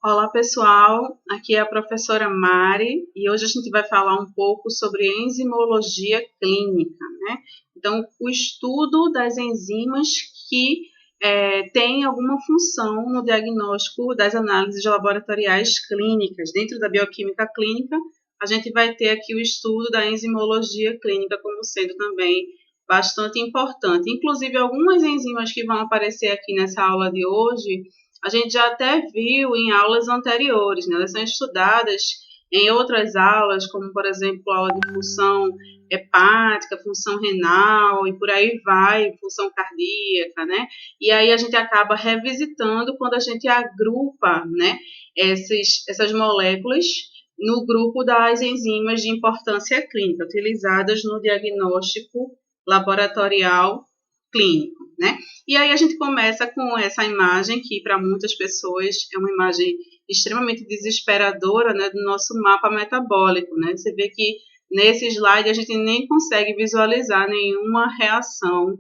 Olá pessoal, aqui é a professora Mari e hoje a gente vai falar um pouco sobre enzimologia clínica, né? Então, o estudo das enzimas que têm alguma função no diagnóstico das análises laboratoriais clínicas. Dentro da bioquímica clínica, a gente vai ter aqui o estudo da enzimologia clínica como sendo também bastante importante. Inclusive, algumas enzimas que vão aparecer aqui nessa aula de hoje, a gente já até viu em aulas anteriores, né? Elas são estudadas em outras aulas, como, por exemplo, a aula de função hepática, função renal e por aí vai, função cardíaca, né? E aí a gente acaba revisitando quando a gente agrupa, né, essas moléculas no grupo das enzimas de importância clínica, utilizadas no diagnóstico laboratorial clínico, né? E aí a gente começa com essa imagem que para muitas pessoas é uma imagem extremamente desesperadora, né, do nosso mapa metabólico, né? Você vê que nesse slide a gente nem consegue visualizar nenhuma reação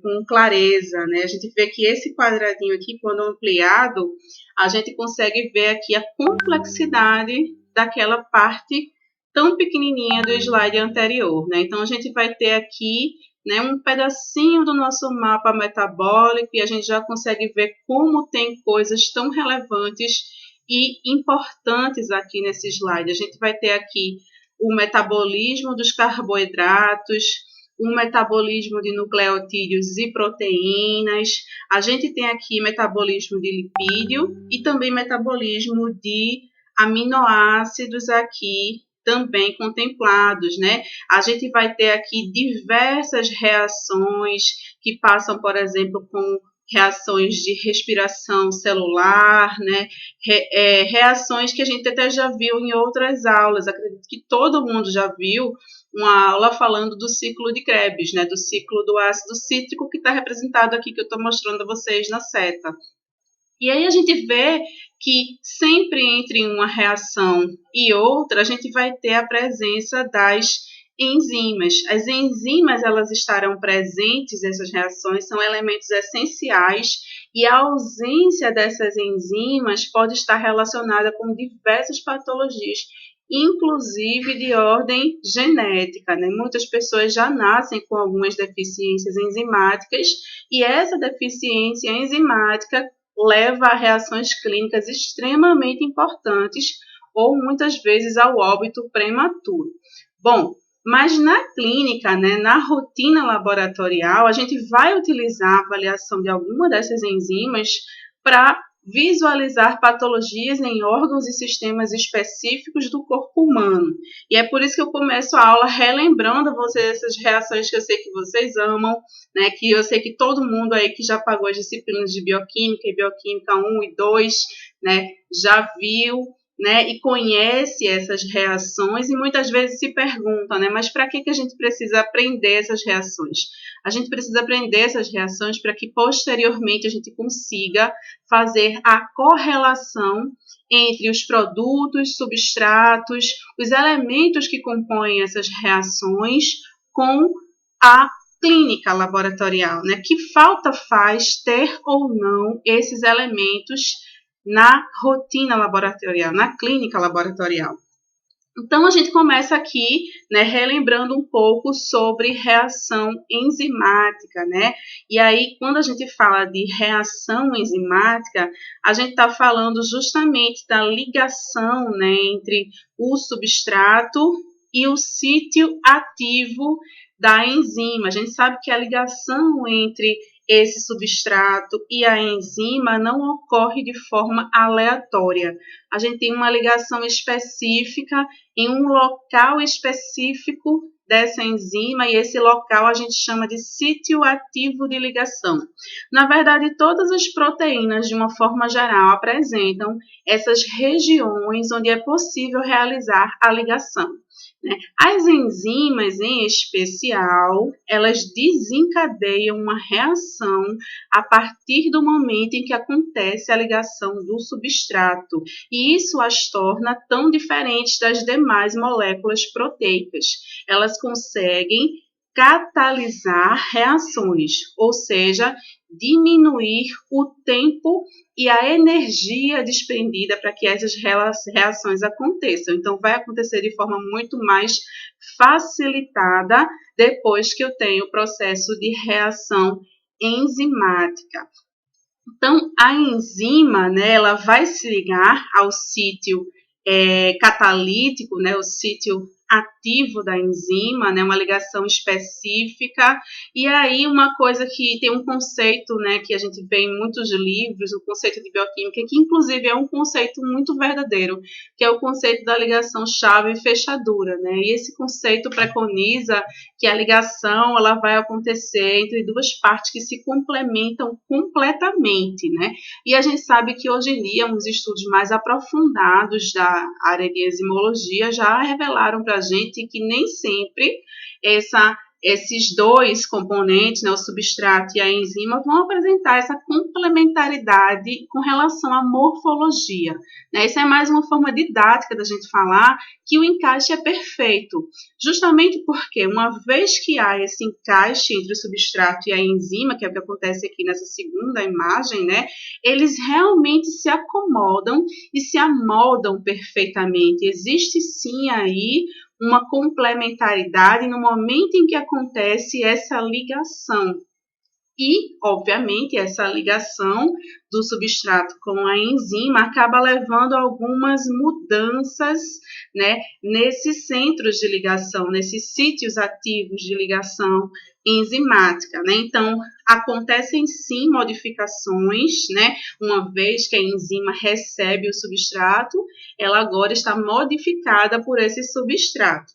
com clareza, né? A gente vê que esse quadradinho aqui, quando ampliado, a gente consegue ver aqui a complexidade daquela parte tão pequenininha do slide anterior, né? Então a gente vai ter aqui, né, um pedacinho do nosso mapa metabólico e a gente já consegue ver como tem coisas tão relevantes e importantes aqui nesse slide. A gente vai ter aqui o metabolismo dos carboidratos, o metabolismo de nucleotídeos e proteínas, a gente tem aqui metabolismo de lipídio e também metabolismo de aminoácidos aqui também contemplados, né? A gente vai ter aqui diversas reações que passam, por exemplo, com reações de respiração celular, né? Reações que a gente até já viu em outras aulas. Acredito que todo mundo já viu uma aula falando do ciclo de Krebs, né? Do ciclo do ácido cítrico que está representado aqui, que eu estou mostrando a vocês na seta. E aí a gente vê que sempre entre uma reação e outra, a gente vai ter a presença das enzimas. As enzimas, elas estarão presentes, essas reações são elementos essenciais e a ausência dessas enzimas pode estar relacionada com diversas patologias, inclusive de ordem genética, né? Muitas pessoas já nascem com algumas deficiências enzimáticas e essa deficiência enzimática leva a reações clínicas extremamente importantes ou muitas vezes ao óbito prematuro. Bom, mas na clínica, né, na rotina laboratorial, a gente vai utilizar a avaliação de alguma dessas enzimas para visualizar patologias em órgãos e sistemas específicos do corpo humano. E é por isso que eu começo a aula relembrando a vocês essas reações que eu sei que vocês amam, né, que eu sei que todo mundo aí que já pagou as disciplinas de bioquímica e bioquímica 1 e 2, né, já viu, né, e conhece essas reações e muitas vezes se pergunta, né, mas para que a gente precisa aprender essas reações? A gente precisa aprender essas reações para que posteriormente a gente consiga fazer a correlação entre os produtos, substratos, os elementos que compõem essas reações com a clínica laboratorial, né? Que falta faz ter ou não esses elementos na rotina laboratorial, na clínica laboratorial. Então, a gente começa aqui, né, relembrando um pouco sobre reação enzimática, né? E aí, quando a gente fala de reação enzimática, a gente está falando justamente da ligação, né, entre o substrato e o sítio ativo da enzima. A gente sabe que a ligação entre esse substrato e a enzima não ocorre de forma aleatória. A gente tem uma ligação específica em um local específico dessa enzima e esse local a gente chama de sítio ativo de ligação. Na verdade, todas as proteínas, de uma forma geral, apresentam essas regiões onde é possível realizar a ligação. As enzimas, em especial, elas desencadeiam uma reação a partir do momento em que acontece a ligação do substrato, e isso as torna tão diferentes das demais moléculas proteicas. Elas conseguem catalisar reações, ou seja, diminuir o tempo e a energia despendida para que essas reações aconteçam. Então, vai acontecer de forma muito mais facilitada depois que eu tenho o processo de reação enzimática. Então, a enzima, né, ela vai se ligar ao sítio catalítico, né, o sítio ativo da enzima, né, uma ligação específica. E aí uma coisa que tem um conceito, né, que a gente vê em muitos livros, o conceito de bioquímica, que inclusive é um conceito muito verdadeiro, que é o conceito da ligação chave-fechadura, né? E esse conceito preconiza que a ligação ela vai acontecer entre duas partes que se complementam completamente, né? E a gente sabe que hoje em dia uns estudos mais aprofundados da área de enzimologia já revelaram para a gente que nem sempre esses dois componentes, né, o substrato e a enzima, vão apresentar essa complementaridade com relação à morfologia, né? Isso é mais uma forma didática da gente falar que o encaixe é perfeito, justamente porque uma vez que há esse encaixe entre o substrato e a enzima, que é o que acontece aqui nessa segunda imagem, né, eles realmente se acomodam e se amoldam perfeitamente. Existe sim aí uma complementaridade no momento em que acontece essa ligação. E, obviamente, essa ligação do substrato com a enzima acaba levando a algumas mudanças, né, nesses centros de ligação, nesses sítios ativos de ligação enzimática, né? Então, acontecem sim modificações, né? Uma vez que a enzima recebe o substrato, ela agora está modificada por esse substrato.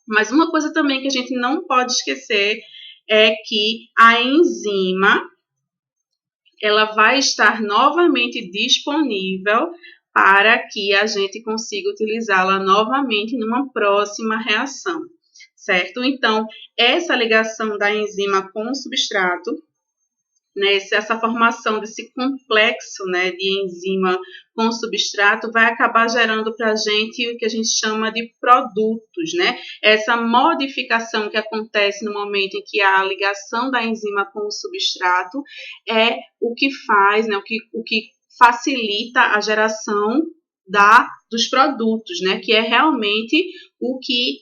Mas uma coisa também que a gente não pode esquecer é que a enzima ela vai estar novamente disponível para que a gente consiga utilizá-la novamente numa próxima reação, certo? Então, essa ligação da enzima com o substrato, né, essa formação desse complexo, né, de enzima com substrato vai acabar gerando para a gente o que a gente chama de produtos, né? Essa modificação que acontece no momento em que há a ligação da enzima com o substrato é o que faz, né, o que facilita a geração dos produtos, né? Que é realmente o que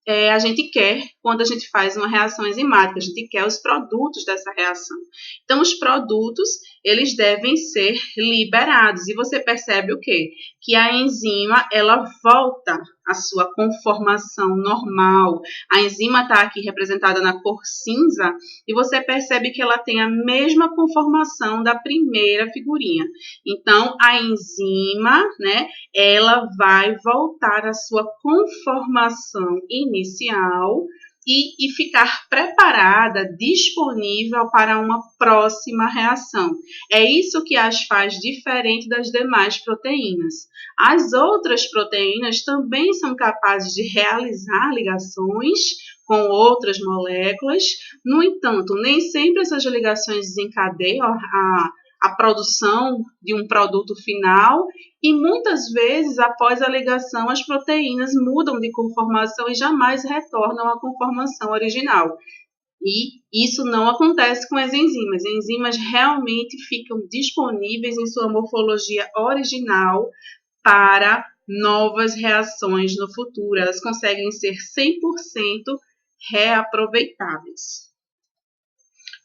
a gente quer quando a gente faz uma reação enzimática, a gente quer os produtos dessa reação. Então, os produtos, eles devem ser liberados. E você percebe o quê? Que a enzima, ela volta à sua conformação normal. A enzima está aqui representada na cor cinza e você percebe que ela tem a mesma conformação da primeira figurinha. Então, a enzima, né, ela vai voltar à sua conformação inicial e ficar preparada, disponível para uma próxima reação. É isso que as faz diferente das demais proteínas. As outras proteínas também são capazes de realizar ligações com outras moléculas, no entanto, nem sempre essas ligações desencadeiam a produção de um produto final e muitas vezes, após a ligação, as proteínas mudam de conformação e jamais retornam à conformação original. E isso não acontece com as enzimas. As enzimas realmente ficam disponíveis em sua morfologia original para novas reações no futuro. Elas conseguem ser 100% reaproveitáveis.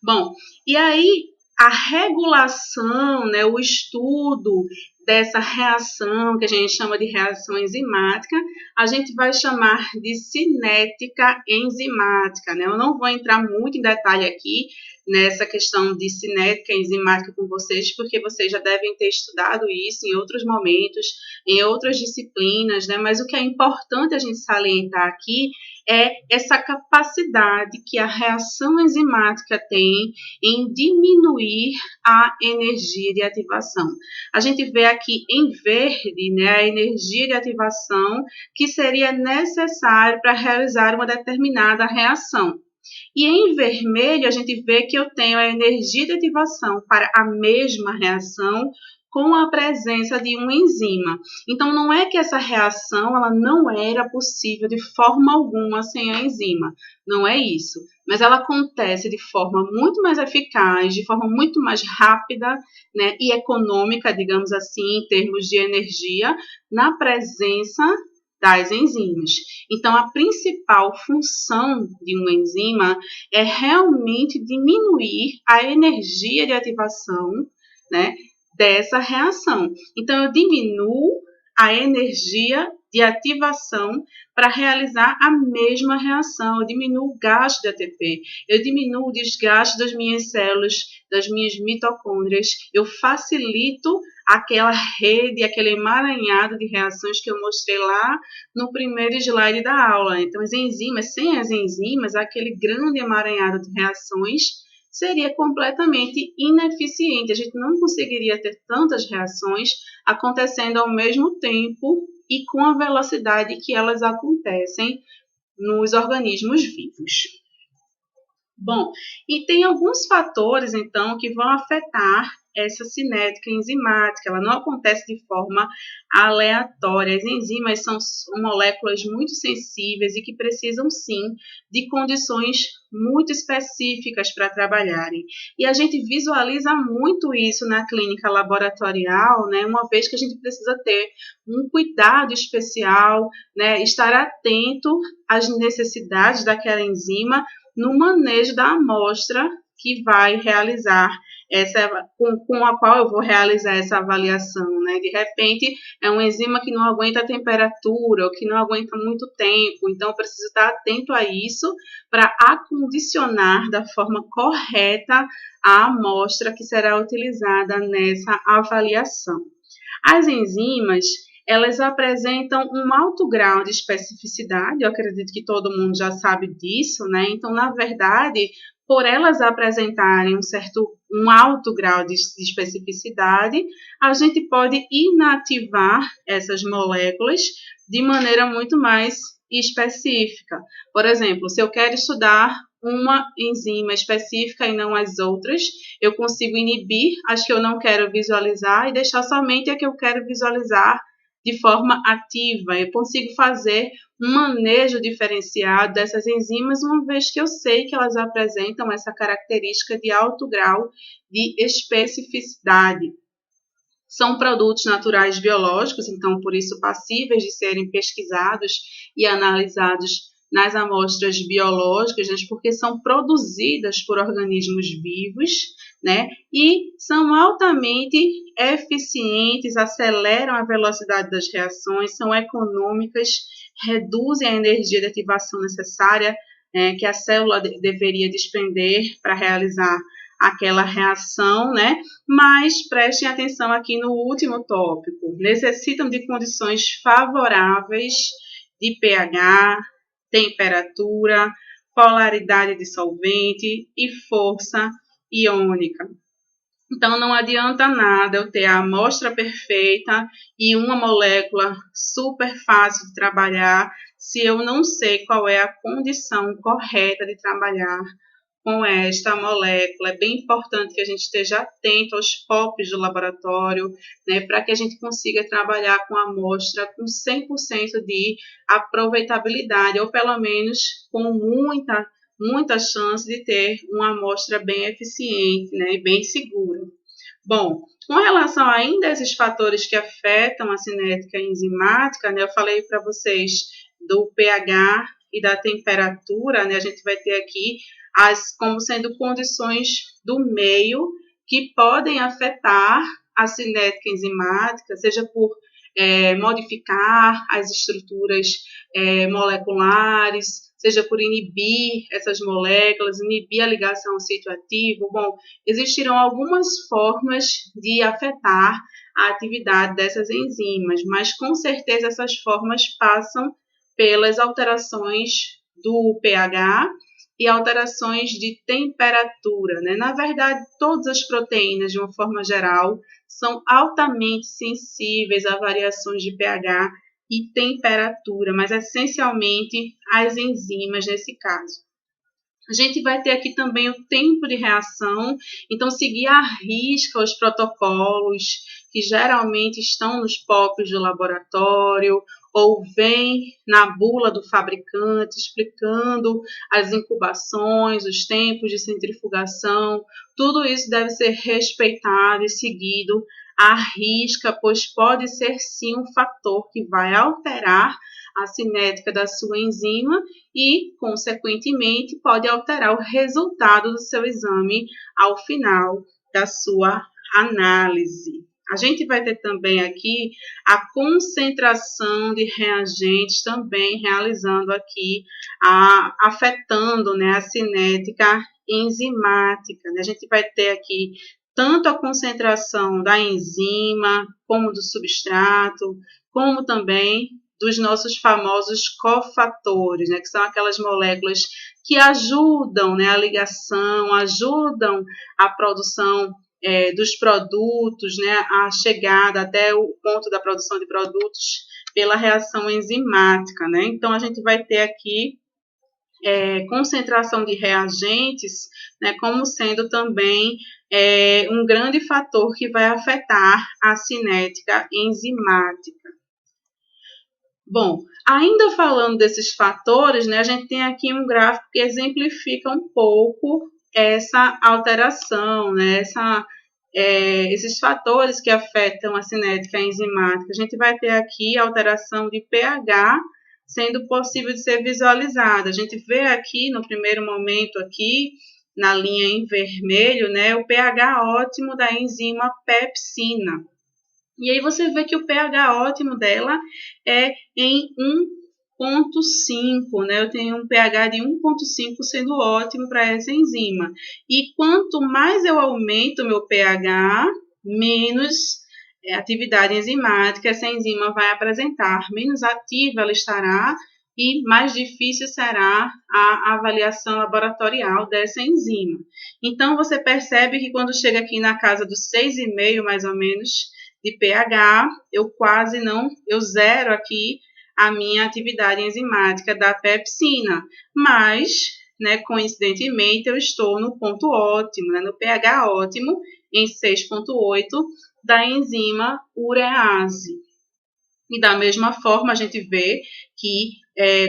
Bom, e aí a regulação, né, o estudo dessa reação, que a gente chama de reação enzimática, a gente vai chamar de cinética enzimática, né? Eu não vou entrar muito em detalhe aqui nessa questão de cinética enzimática com vocês, porque vocês já devem ter estudado isso em outros momentos, em outras disciplinas, né? Mas o que é importante a gente salientar aqui é essa capacidade que a reação enzimática tem em diminuir a energia de ativação. A gente vê aqui em verde, né, a energia de ativação que seria necessário para realizar uma determinada reação. E em vermelho a gente vê que eu tenho a energia de ativação para a mesma reação com a presença de uma enzima. Então, não é que essa reação ela não era possível de forma alguma sem a enzima, não é isso. Mas ela acontece de forma muito mais eficaz, de forma muito mais rápida, né, e econômica, digamos assim, em termos de energia, na presença das enzimas. Então, a principal função de uma enzima é realmente diminuir a energia de ativação, né, dessa reação. Então, eu diminuo a energia de ativação para realizar a mesma reação. Eu diminuo o gasto de ATP, eu diminuo o desgaste das minhas células, das minhas mitocôndrias, eu facilito aquela rede, aquele emaranhado de reações que eu mostrei lá no primeiro slide da aula. Então, as enzimas, sem as enzimas, aquele grande emaranhado de reações seria completamente ineficiente. A gente não conseguiria ter tantas reações acontecendo ao mesmo tempo e com a velocidade que elas acontecem nos organismos vivos. Bom, e tem alguns fatores, então, que vão afetar essa cinética enzimática. Ela não acontece de forma aleatória. As enzimas são moléculas muito sensíveis e que precisam, sim, de condições muito específicas para trabalharem. E a gente visualiza muito isso na clínica laboratorial, né, uma vez que a gente precisa ter um cuidado especial, né, estar atento às necessidades daquela enzima no manejo da amostra que vai realizar com a qual eu vou realizar essa avaliação, né? De repente, é uma enzima que não aguenta a temperatura ou que não aguenta muito tempo, então eu preciso estar atento a isso para acondicionar da forma correta a amostra que será utilizada nessa avaliação. As enzimas, elas apresentam um alto grau de especificidade, eu acredito que todo mundo já sabe disso, né? Então, na verdade, por elas apresentarem um alto grau de especificidade, a gente pode inativar essas moléculas de maneira muito mais específica. Por exemplo, se eu quero estudar uma enzima específica e não as outras, eu consigo inibir as que eu não quero visualizar e deixar somente a que eu quero visualizar de forma ativa. Eu consigo fazer um manejo diferenciado dessas enzimas, uma vez que eu sei que elas apresentam essa característica de alto grau de especificidade. São produtos naturais biológicos, então, por isso, passíveis de serem pesquisados e analisados nas amostras biológicas, né, porque são produzidas por organismos vivos, né, e são altamente eficientes, aceleram a velocidade das reações, são econômicas, reduzem a energia de ativação necessária que a célula deveria despender para realizar aquela reação, né? Mas prestem atenção aqui no último tópico. Necessitam de condições favoráveis de pH, temperatura, polaridade de solvente e força iônica. Então, não adianta nada eu ter a amostra perfeita e uma molécula super fácil de trabalhar se eu não sei qual é a condição correta de trabalhar com esta molécula. É bem importante que a gente esteja atento aos POPs do laboratório, né, para que a gente consiga trabalhar com a amostra com 100% de aproveitabilidade, ou pelo menos com muita chance de ter uma amostra bem eficiente, né, e bem segura. Bom, com relação ainda a esses fatores que afetam a cinética enzimática, né, eu falei para vocês do pH e da temperatura, né, a gente vai ter aqui como sendo condições do meio que podem afetar a cinética enzimática, seja por modificar as estruturas moleculares, seja por inibir essas moléculas, inibir a ligação ao sítio ativo. Bom, existirão algumas formas de afetar a atividade dessas enzimas, mas com certeza essas formas passam pelas alterações do pH e alterações de temperatura, né? Na verdade, todas as proteínas, de uma forma geral, são altamente sensíveis a variações de pH e temperatura, mas essencialmente as enzimas nesse caso. A gente vai ter aqui também o tempo de reação, então seguir à risca os protocolos que geralmente estão nos POPs do laboratório, ou vem na bula do fabricante explicando as incubações, os tempos de centrifugação, tudo isso deve ser respeitado e seguido à risca, pois pode ser sim um fator que vai alterar a cinética da sua enzima e, consequentemente, pode alterar o resultado do seu exame ao final da sua análise. A gente vai ter também aqui a concentração de reagentes também realizando aqui, afetando, né, a cinética enzimática. A gente vai ter aqui tanto a concentração da enzima, como do substrato, como também dos nossos famosos cofatores, né, que são aquelas moléculas que ajudam, né, a ligação, ajudam a produção dos produtos, né, a chegada até o ponto da produção de produtos pela reação enzimática, né? Então, a gente vai ter aqui concentração de reagentes, né, como sendo também um grande fator que vai afetar a cinética enzimática. Bom, ainda falando desses fatores, né, a gente tem aqui um gráfico que exemplifica um pouco essa alteração, né, esses fatores que afetam a cinética enzimática. A gente vai ter aqui a alteração de pH sendo possível de ser visualizada. A gente vê aqui, no primeiro momento aqui, na linha em vermelho, né, o pH ótimo da enzima pepsina. E aí você vê que o pH ótimo dela é em 1,5, né? Eu tenho um pH de 1,5 sendo ótimo para essa enzima. E quanto mais eu aumento o meu pH, menos atividade enzimática essa enzima vai apresentar. Menos ativa ela estará e mais difícil será a avaliação laboratorial dessa enzima. Então, você percebe que quando chega aqui na casa dos 6,5, mais ou menos, de pH, eu zero aqui a minha atividade enzimática da pepsina, mas, né, coincidentemente, eu estou no ponto ótimo, né, no pH ótimo, em 6,8 da enzima urease. E da mesma forma, a gente vê que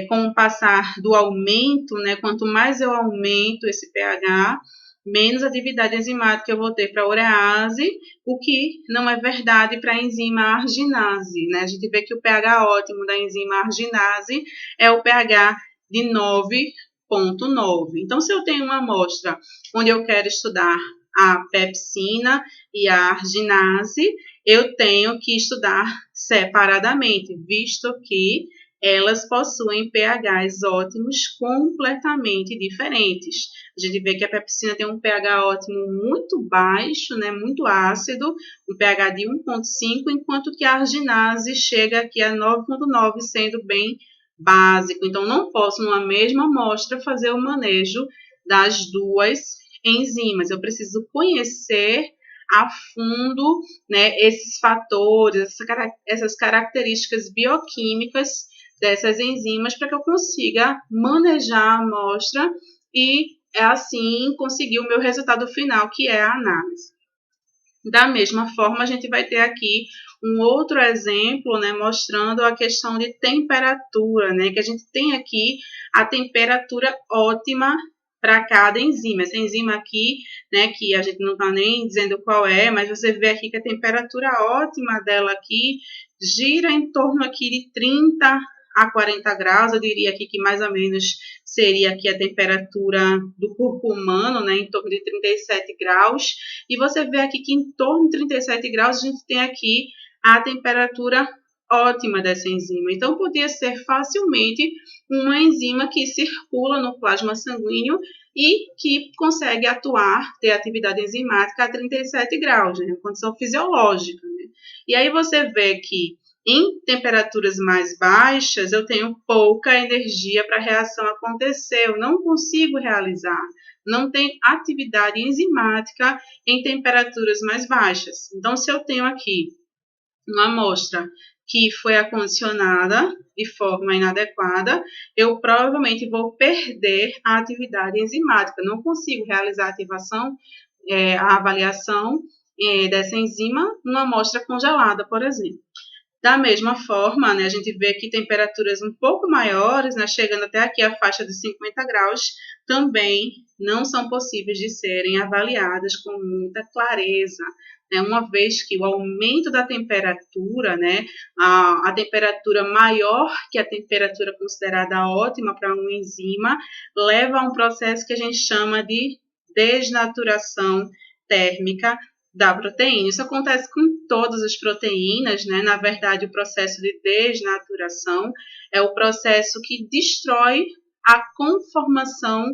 com o passar do aumento, né, quanto mais eu aumento esse pH, menos atividade enzimática eu vou ter para a urease, o que não é verdade para a enzima arginase, né? A gente vê que o pH ótimo da enzima arginase é o pH de 9,9. Então, se eu tenho uma amostra onde eu quero estudar a pepsina e a arginase, eu tenho que estudar separadamente, visto que elas possuem pHs ótimos completamente diferentes. A gente vê que a pepsina tem um pH ótimo muito baixo, né, muito ácido, um pH de 1,5, enquanto que a arginase chega aqui a 9,9, sendo bem básico. Então, não posso, numa mesma amostra, fazer o manejo das duas enzimas. Eu preciso conhecer a fundo, né, esses fatores, essas características bioquímicas dessas enzimas para que eu consiga manejar a amostra e, assim, conseguir o meu resultado final, que é a análise. Da mesma forma, a gente vai ter aqui um outro exemplo, né, mostrando a questão de temperatura, né, que a gente tem aqui a temperatura ótima para cada enzima. Essa enzima aqui, né, que a gente não está nem dizendo qual é, mas você vê aqui que a temperatura ótima dela aqui gira em torno aqui de 30 a 40 graus, eu diria aqui que mais ou menos seria aqui a temperatura do corpo humano, né, em torno de 37 graus, e você vê aqui que em torno de 37 graus a gente tem aqui a temperatura ótima dessa enzima. Então, poderia ser facilmente uma enzima que circula no plasma sanguíneo e que consegue atuar, ter atividade enzimática a 37 graus, né, condição fisiológica. Né? E aí você vê que em temperaturas mais baixas, eu tenho pouca energia para a reação acontecer, eu não consigo realizar, não tem atividade enzimática em temperaturas mais baixas. Então, se eu tenho aqui uma amostra que foi acondicionada de forma inadequada, eu provavelmente vou perder a atividade enzimática, não consigo realizar a avaliação dessa enzima numa amostra congelada, por exemplo. Da mesma forma, né, a gente vê que temperaturas um pouco maiores, né, chegando até aqui a faixa de 50 graus, também não são possíveis de serem avaliadas com muita clareza, né, uma vez que o aumento da temperatura, né, a temperatura maior que a temperatura considerada ótima para uma enzima, leva a um processo que a gente chama de desnaturação térmica da proteína. Isso acontece com todas as proteínas, né? Na verdade, o processo de desnaturação é o processo que destrói a conformação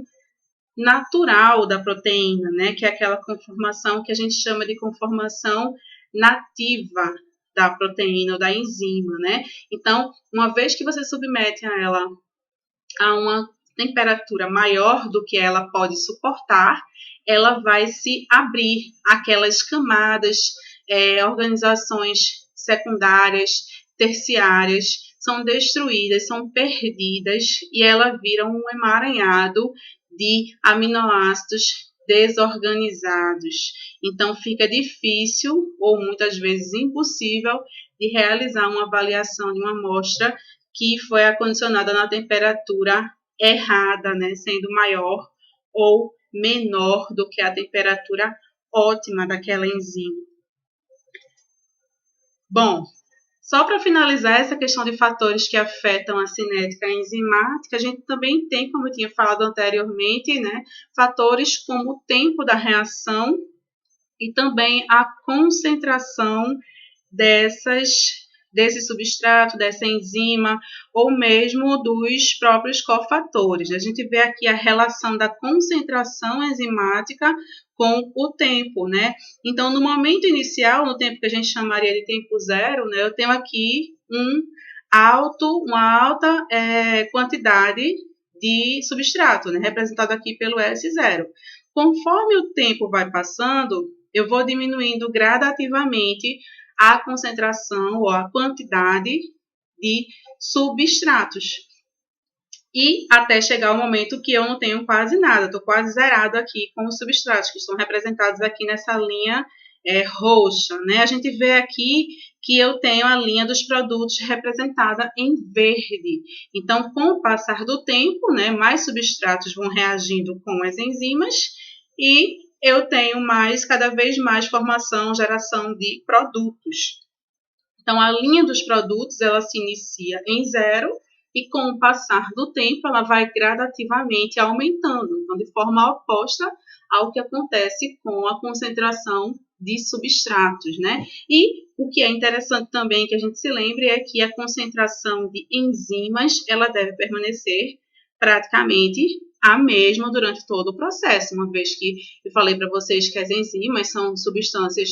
natural da proteína, né? Que é aquela conformação que a gente chama de conformação nativa da proteína ou da enzima, né? Então, uma vez que você submete a ela a uma temperatura maior do que ela pode suportar, ela vai se abrir aquelas camadas, organizações secundárias, terciárias, são destruídas, são perdidas e ela vira um emaranhado de aminoácidos desorganizados. Então, fica difícil ou muitas vezes impossível de realizar uma avaliação de uma amostra que foi acondicionada na temperatura errada, né, sendo maior ou menor do que a temperatura ótima daquela enzima. Bom, só para finalizar essa questão de fatores que afetam a cinética enzimática, a gente também tem, como eu tinha falado anteriormente, né, fatores como o tempo da reação e também a concentração desse substrato, dessa enzima, ou mesmo dos próprios cofatores. A gente vê aqui a relação da concentração enzimática com o tempo, né? Então, no momento inicial, no tempo que a gente chamaria de tempo zero, né, eu tenho aqui uma alta quantidade de substrato, né, representado aqui pelo S0. Conforme o tempo vai passando, eu vou diminuindo gradativamente a concentração ou a quantidade de substratos. E até chegar o momento que eu não tenho quase nada, estou quase zerado aqui com os substratos, que estão representados aqui nessa linha roxa, né? A gente vê aqui que eu tenho a linha dos produtos representada em verde. Então, com o passar do tempo, né, mais substratos vão reagindo com as enzimas e eu tenho cada vez mais formação, geração de produtos. Então, a linha dos produtos, ela se inicia em zero e com o passar do tempo, ela vai gradativamente aumentando, então, de forma oposta ao que acontece com a concentração de substratos, né? E o que é interessante também que a gente se lembre é que a concentração de enzimas, ela deve permanecer praticamente a mesma durante todo o processo, uma vez que eu falei para vocês que as enzimas são substâncias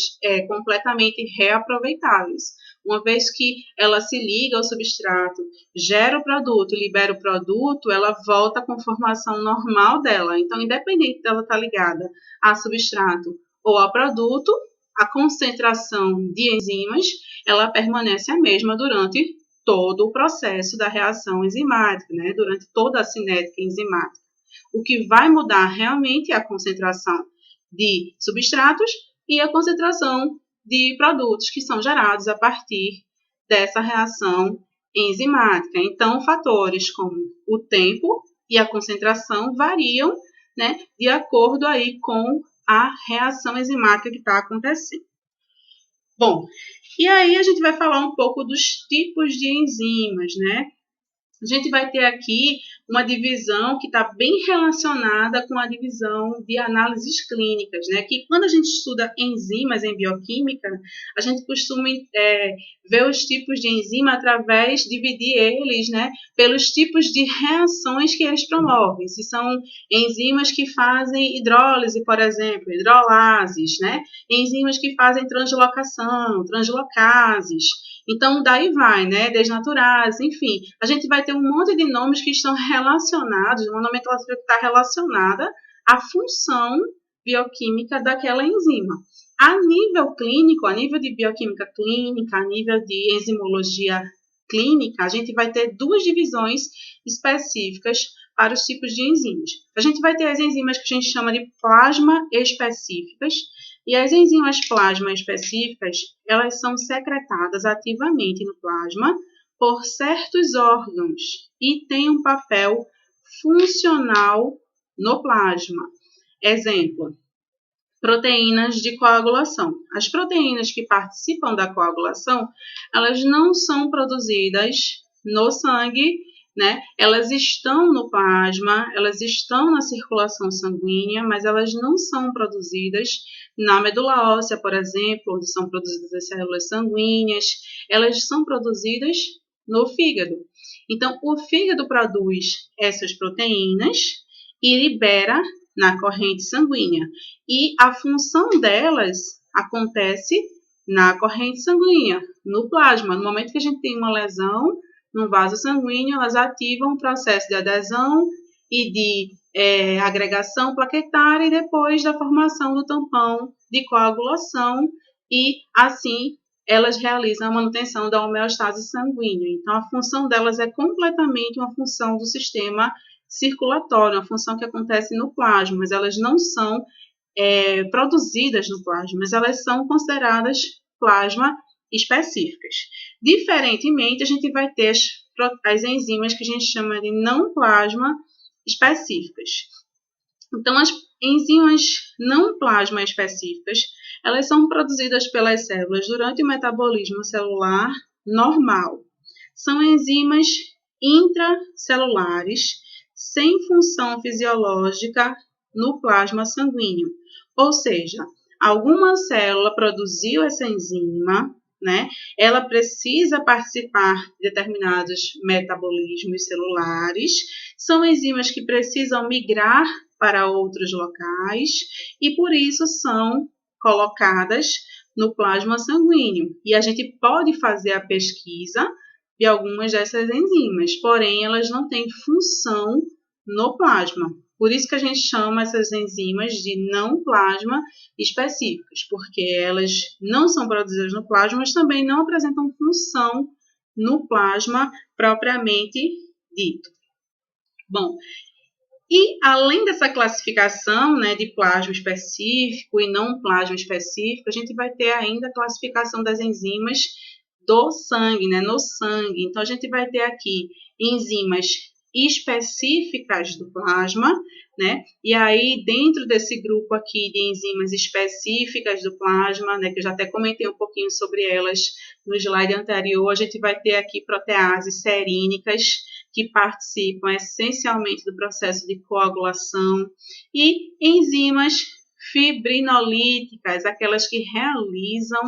completamente reaproveitáveis. Uma vez que ela se liga ao substrato, gera o produto, libera o produto, ela volta à conformação normal dela. Então, independente dela estar ligada a substrato ou a produto, a concentração de enzimas, ela permanece a mesma durante todo o processo da reação enzimática, né? Durante toda a cinética enzimática. O que vai mudar realmente é a concentração de substratos e a concentração de produtos que são gerados a partir dessa reação enzimática. Então, fatores como o tempo e a concentração variam, né, de acordo aí com a reação enzimática que está acontecendo. Bom, e aí a gente vai falar um pouco dos tipos de enzimas, né? A gente vai ter aqui uma divisão que está bem relacionada com a divisão de análises clínicas, né? Que quando a gente estuda enzimas em bioquímica, a gente costuma ver os tipos de enzima dividir eles, né? Pelos tipos de reações que eles promovem. Se são enzimas que fazem hidrólise, por exemplo, hidrolases, né? Enzimas que fazem translocação, translocases. Então, daí vai, né? Desnaturase, enfim. A gente vai ter um monte de nomes que estão relacionados, uma nomenclatura que está relacionada à função bioquímica daquela enzima. A nível clínico, a nível de bioquímica clínica, a nível de enzimologia clínica, a gente vai ter duas divisões específicas para os tipos de enzimas. A gente vai ter as enzimas que a gente chama de plasma específicas, E as enzimas plasma específicas, elas são secretadas ativamente no plasma por certos órgãos e têm um papel funcional no plasma. Exemplo, proteínas de coagulação. As proteínas que participam da coagulação, elas não são produzidas no sangue, né? Elas estão no plasma, elas estão na circulação sanguínea, mas elas não são produzidas na medula óssea, por exemplo, onde são produzidas as células sanguíneas, elas são produzidas no fígado. Então, o fígado produz essas proteínas e libera na corrente sanguínea. E a função delas acontece na corrente sanguínea, no plasma. No momento que a gente tem uma lesão no vaso sanguíneo, elas ativam o processo de adesão e de agregação plaquetária e depois da formação do tampão de coagulação e, assim, elas realizam a manutenção da homeostase sanguínea. Então, a função delas é completamente uma função do sistema circulatório, uma função que acontece no plasma, mas elas não são produzidas no plasma, mas elas são consideradas plasma específicas. Diferentemente, a gente vai ter as enzimas que a gente chama de não plasma específicas. Então, as enzimas não plasma específicas, elas são produzidas pelas células durante o metabolismo celular normal. São enzimas intracelulares sem função fisiológica no plasma sanguíneo. Ou seja, alguma célula produziu essa enzima, né? Ela precisa participar de determinados metabolismos celulares, são enzimas que precisam migrar para outros locais e por isso são colocadas no plasma sanguíneo. E a gente pode fazer a pesquisa de algumas dessas enzimas, porém elas não têm função no plasma. Por isso que a gente chama essas enzimas de não plasma específicas, porque elas não são produzidas no plasma, mas também não apresentam função no plasma propriamente dito. Bom, e além dessa classificação, né, de plasma específico e não plasma específico, a gente vai ter ainda a classificação das enzimas do sangue, né, no sangue. Então, a gente vai ter aqui enzimas específicas do plasma, né? E aí, dentro desse grupo aqui de enzimas específicas do plasma, né, que eu já até comentei um pouquinho sobre elas no slide anterior, a gente vai ter aqui proteases serínicas, que participam essencialmente do processo de coagulação, e enzimas fibrinolíticas, aquelas que realizam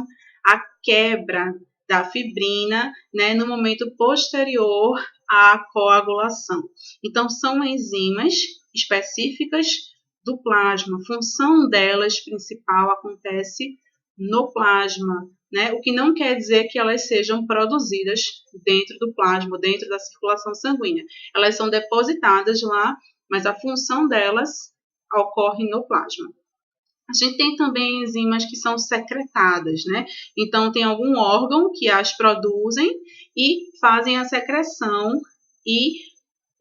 a quebra da fibrina, né, no momento posterior à coagulação. Então, são enzimas específicas do plasma. A função delas principal acontece no plasma, né? O que não quer dizer que elas sejam produzidas dentro do plasma, dentro da circulação sanguínea. Elas são depositadas lá, mas a função delas ocorre no plasma. A gente tem também enzimas que são secretadas, né? Então, tem algum órgão que as produzem e fazem a secreção e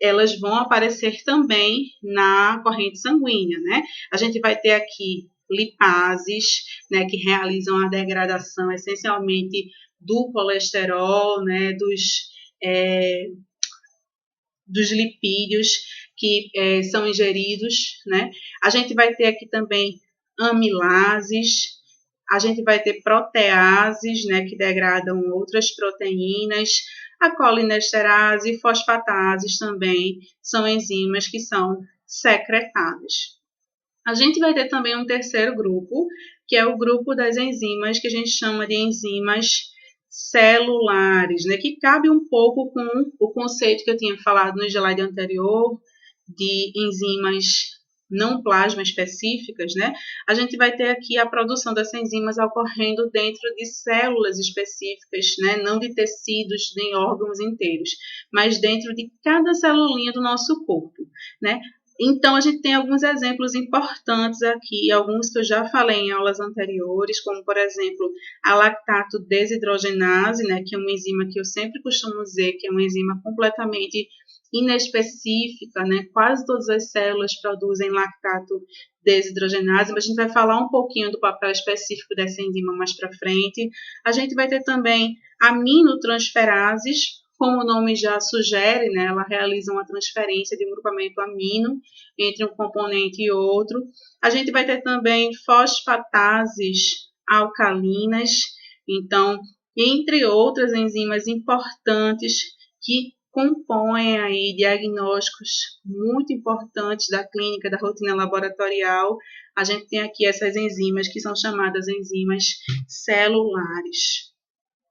elas vão aparecer também na corrente sanguínea, né? A gente vai ter aqui lipases, né, que realizam a degradação essencialmente do colesterol, né, dos lipídios que são ingeridos, né? A gente vai ter aqui também amilases, a gente vai ter proteases, né, que degradam outras proteínas, a colinesterase e fosfatases também são enzimas que são secretadas. A gente vai ter também um terceiro grupo, que é o grupo das enzimas que a gente chama de enzimas celulares, né, que cabe um pouco com o conceito que eu tinha falado no slide anterior de enzimas não plasma específicas, né? A gente vai ter aqui a produção dessas enzimas ocorrendo dentro de células específicas, né? Não de tecidos nem órgãos inteiros, mas dentro de cada celulinha do nosso corpo, né? Então, a gente tem alguns exemplos importantes aqui, alguns que eu já falei em aulas anteriores, como, por exemplo, a lactato desidrogenase, né, que é uma enzima que eu sempre costumo dizer que é uma enzima completamente inespecífica, né, quase todas as células produzem lactato desidrogenase, mas a gente vai falar um pouquinho do papel específico dessa enzima mais para frente. A gente vai ter também aminotransferases, como o nome já sugere, né, ela realiza uma transferência de um grupamento amino entre um componente e outro. A gente vai ter também fosfatases alcalinas, então, entre outras enzimas importantes que compõem aí diagnósticos muito importantes da clínica, da rotina laboratorial. A gente tem aqui essas enzimas que são chamadas enzimas celulares.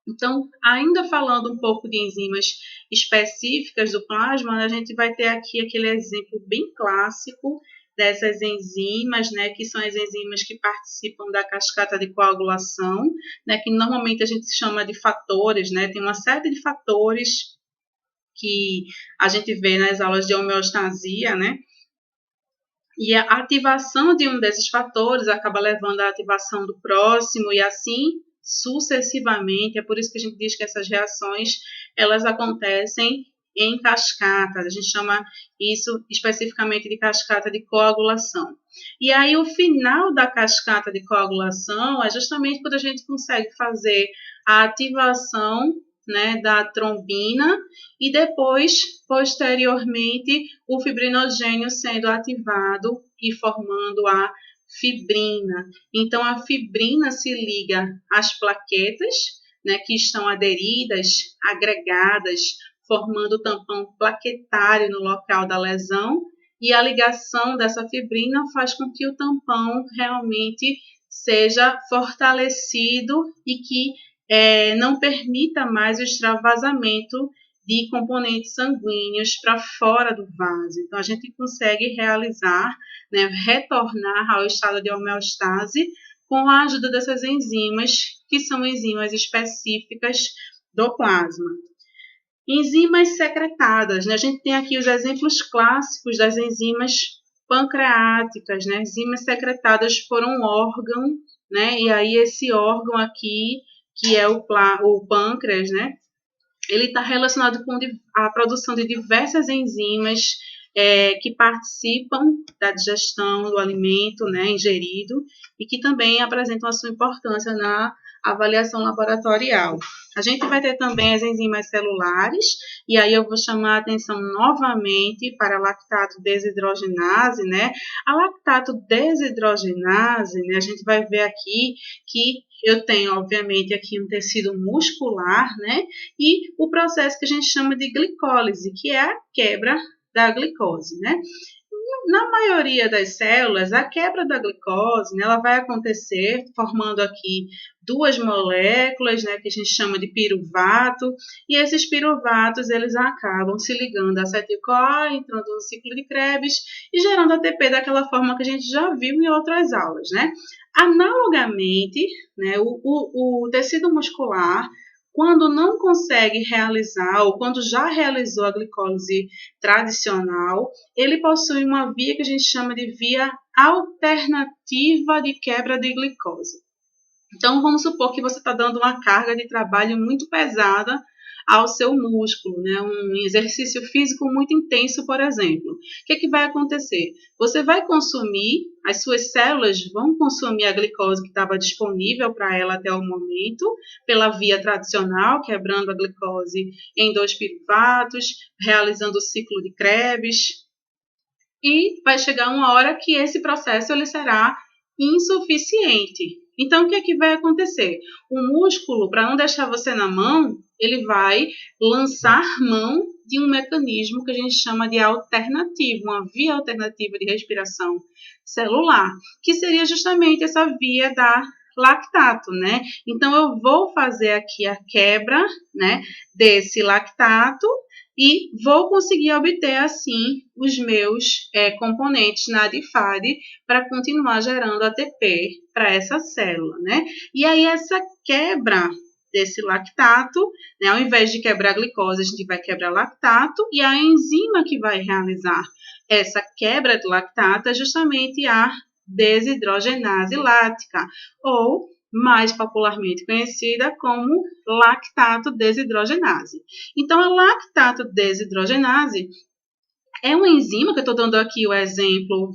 Então, ainda falando um pouco de enzimas específicas do plasma, a gente vai ter aqui aquele exemplo bem clássico dessas enzimas, né, que são as enzimas que participam da cascata de coagulação, né, que normalmente a gente chama de fatores, né, tem uma série de fatores que a gente vê nas aulas de homeostasia, né, e a ativação de um desses fatores acaba levando à ativação do próximo e assim sucessivamente. É por isso que a gente diz que essas reações elas acontecem em cascata. A gente chama isso especificamente de cascata de coagulação. E aí o final da cascata de coagulação é justamente quando a gente consegue fazer a ativação, né, da trombina e depois, posteriormente, o fibrinogênio sendo ativado e formando a fibrina. Então, a fibrina se liga às plaquetas, né, que estão aderidas, agregadas, formando o tampão plaquetário no local da lesão, e a ligação dessa fibrina faz com que o tampão realmente seja fortalecido e que não permita mais o extravasamento de componentes sanguíneos para fora do vaso. Então, a gente consegue realizar, né, retornar ao estado de homeostase com a ajuda dessas enzimas, que são enzimas específicas do plasma. Enzimas secretadas, né? A gente tem aqui os exemplos clássicos das enzimas pancreáticas, né? Enzimas secretadas por um órgão, né? E aí esse órgão aqui, que é o pâncreas, né? Ele está relacionado com a produção de diversas enzimas que participam da digestão do alimento, né, ingerido, e que também apresentam a sua importância na avaliação laboratorial. A gente vai ter também as enzimas celulares, e aí eu vou chamar a atenção novamente para a lactato desidrogenase, né? A lactato desidrogenase, né, a gente vai ver aqui que eu tenho, obviamente, aqui um tecido muscular, né? E o processo que a gente chama de glicólise, que é a quebra da glicose, né? Na maioria das células, a quebra da glicose, né, ela vai acontecer formando aqui duas moléculas, né, que a gente chama de piruvato, e esses piruvatos eles acabam se ligando a acetil-CoA, entrando no ciclo de Krebs e gerando ATP daquela forma que a gente já viu em outras aulas, né? Analogamente, né, o tecido muscular, quando não consegue realizar, ou quando já realizou a glicólise tradicional, ele possui uma via que a gente chama de via alternativa de quebra de glicose. Então, vamos supor que você está dando uma carga de trabalho muito pesada ao seu músculo, né? Um exercício físico muito intenso, por exemplo. O que vai acontecer? Você vai consumir, as suas células vão consumir a glicose que estava disponível para ela até o momento, pela via tradicional, quebrando a glicose em 2 piruvatos, realizando o ciclo de Krebs, e vai chegar uma hora que esse processo ele será insuficiente. Então, o que vai acontecer? O músculo, para não deixar você na mão, ele vai lançar mão de um mecanismo que a gente chama de alternativa, uma via alternativa de respiração celular, que seria justamente essa via da lactato, né? Então, eu vou fazer aqui a quebra, né, desse lactato e vou conseguir obter, assim, os meus componentes na DIFAD para continuar gerando ATP para essa célula, né? E aí, essa quebra desse lactato, né? Ao invés de quebrar a glicose, a gente vai quebrar lactato, e a enzima que vai realizar essa quebra do lactato é justamente a desidrogenase lática, ou mais popularmente conhecida como lactato desidrogenase. Então, a lactato desidrogenase é uma enzima, que eu estou dando aqui o exemplo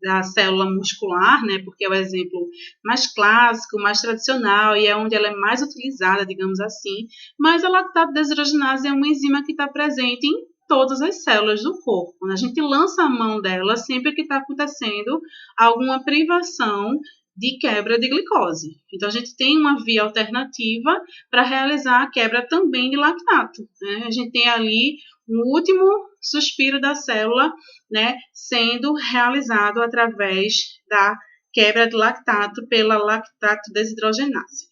da célula muscular, né, porque é o exemplo mais clássico, mais tradicional e é onde ela é mais utilizada, digamos assim, mas a lactato desidrogenase é uma enzima que está presente em todas as células do corpo. A gente lança a mão dela sempre que está acontecendo alguma privação de quebra de glicose. Então, a gente tem uma via alternativa para realizar a quebra também de lactato, né? A gente tem ali o último suspiro da célula, né, sendo realizado através da quebra de lactato pela lactato desidrogenase.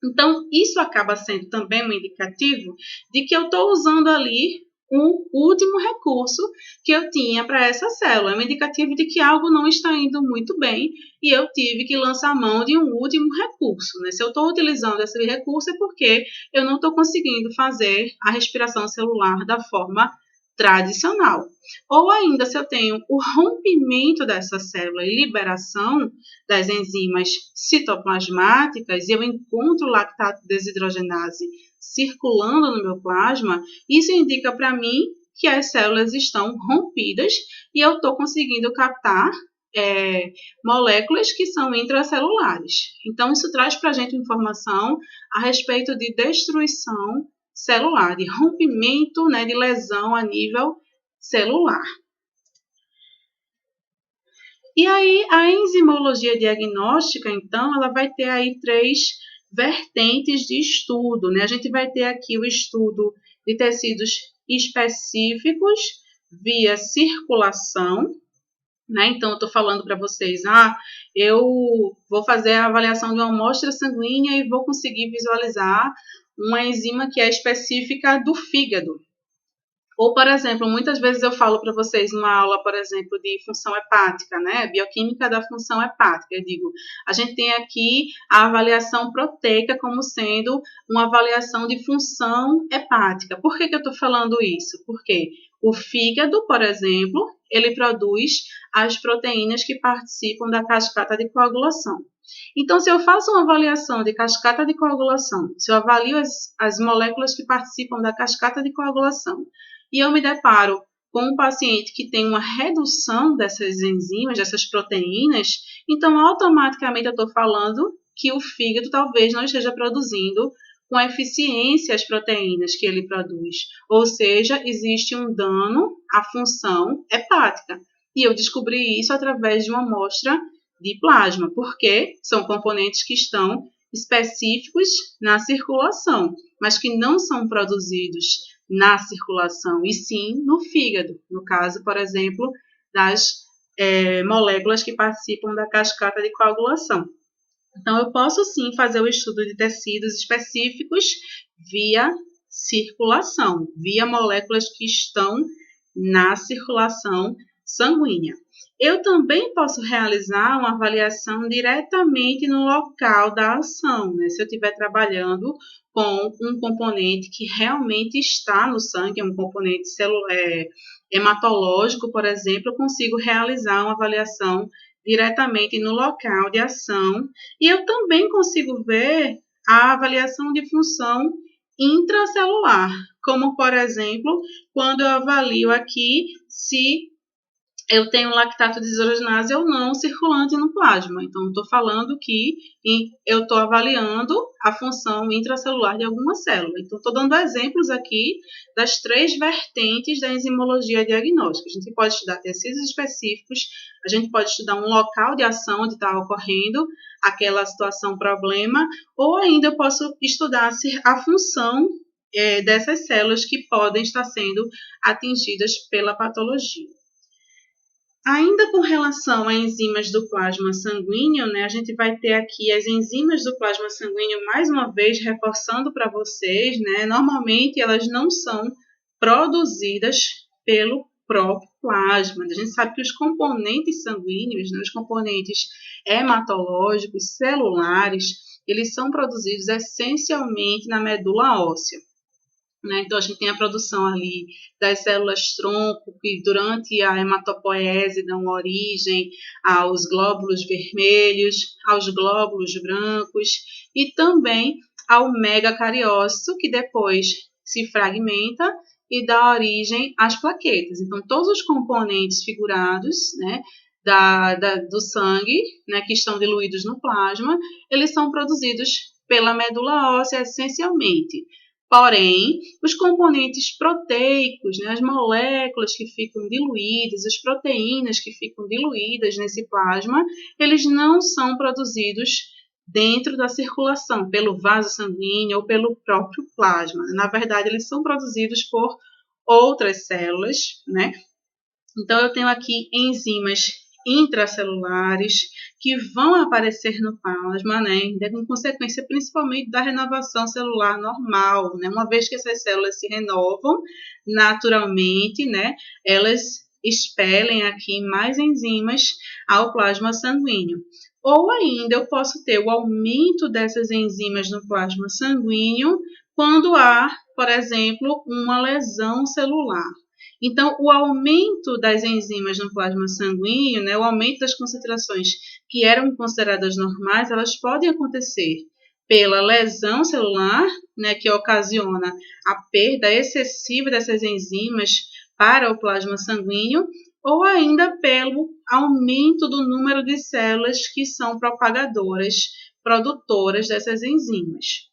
Então, isso acaba sendo também um indicativo de que eu estou usando ali um último recurso que eu tinha para essa célula. É um indicativo de que algo não está indo muito bem e eu tive que lançar a mão de um último recurso, né? Se eu estou utilizando esse recurso é porque eu não estou conseguindo fazer a respiração celular da forma tradicional. Ou ainda, se eu tenho o rompimento dessa célula e liberação das enzimas citoplasmáticas e eu encontro lactato desidrogenase circulando no meu plasma, isso indica para mim que as células estão rompidas e eu estou conseguindo captar moléculas que são intracelulares. Então, isso traz para a gente informação a respeito de destruição celular, de rompimento, né, de lesão a nível celular. E aí, a enzimologia diagnóstica, então, ela vai ter aí 3 vertentes de estudo, né? A gente vai ter aqui o estudo de tecidos específicos via circulação, né? Então, eu estou falando para vocês, eu vou fazer a avaliação de uma amostra sanguínea e vou conseguir visualizar uma enzima que é específica do fígado. Ou, por exemplo, muitas vezes eu falo para vocês numa aula, por exemplo, de função hepática, né? Bioquímica da função hepática. Eu digo, a gente tem aqui a avaliação proteica como sendo uma avaliação de função hepática. Por que eu estou falando isso? Porque o fígado, por exemplo, ele produz as proteínas que participam da cascata de coagulação. Então, se eu faço uma avaliação de cascata de coagulação, se eu avalio as moléculas que participam da cascata de coagulação, e eu me deparo com um paciente que tem uma redução dessas enzimas, dessas proteínas, então automaticamente eu estou falando que o fígado talvez não esteja produzindo com eficiência as proteínas que ele produz. Ou seja, existe um dano à função hepática. E eu descobri isso através de uma amostra de plasma, porque são componentes que estão específicos na circulação, mas que não são produzidos na circulação, e sim no fígado, no caso, por exemplo, das moléculas que participam da cascata de coagulação. Então, eu posso sim fazer o estudo de tecidos específicos via circulação, via moléculas que estão na circulação sanguínea. Eu também posso realizar uma avaliação diretamente no local da ação, né? Se eu estiver trabalhando com um componente que realmente está no sangue, é um componente hematológico, por exemplo, eu consigo realizar uma avaliação diretamente no local de ação e eu também consigo ver a avaliação de função intracelular, como, por exemplo, quando eu avalio aqui se eu tenho lactato desidrogenase ou não circulante no plasma. Então, estou falando que eu estou avaliando a função intracelular de alguma célula. Então, estou dando exemplos aqui das 3 vertentes da enzimologia diagnóstica. A gente pode estudar tecidos específicos, a gente pode estudar um local de ação onde está ocorrendo aquela situação problema, ou ainda eu posso estudar a função dessas células que podem estar sendo atingidas pela patologia. Ainda com relação a enzimas do plasma sanguíneo, né, a gente vai ter aqui as enzimas do plasma sanguíneo, mais uma vez, reforçando para vocês, né, normalmente elas não são produzidas pelo próprio plasma. A gente sabe que os componentes sanguíneos, né, os componentes hematológicos, celulares, eles são produzidos essencialmente na medula óssea. Né? Então, a gente tem a produção ali das células-tronco, que durante a hematopoese dão origem aos glóbulos vermelhos, aos glóbulos brancos e também ao megacariócito, que depois se fragmenta e dá origem às plaquetas. Então, todos os componentes figurados, né, do sangue, né, que estão diluídos no plasma, eles são produzidos pela medula óssea essencialmente. Porém, os componentes proteicos, né, as moléculas que ficam diluídas, as proteínas que ficam diluídas nesse plasma, eles não são produzidos dentro da circulação, pelo vaso sanguíneo ou pelo próprio plasma. Na verdade, eles são produzidos por outras células, né? Então, eu tenho aqui enzimas intracelulares que vão aparecer no plasma, né, em consequência principalmente da renovação celular normal, né, uma vez que essas células se renovam naturalmente, né, elas expelem aqui mais enzimas ao plasma sanguíneo. Ou ainda eu posso ter o aumento dessas enzimas no plasma sanguíneo quando há, por exemplo, uma lesão celular. Então, o aumento das enzimas no plasma sanguíneo, né, o aumento das concentrações que eram consideradas normais, elas podem acontecer pela lesão celular, né, que ocasiona a perda excessiva dessas enzimas para o plasma sanguíneo, ou ainda pelo aumento do número de células que são propagadoras, produtoras dessas enzimas.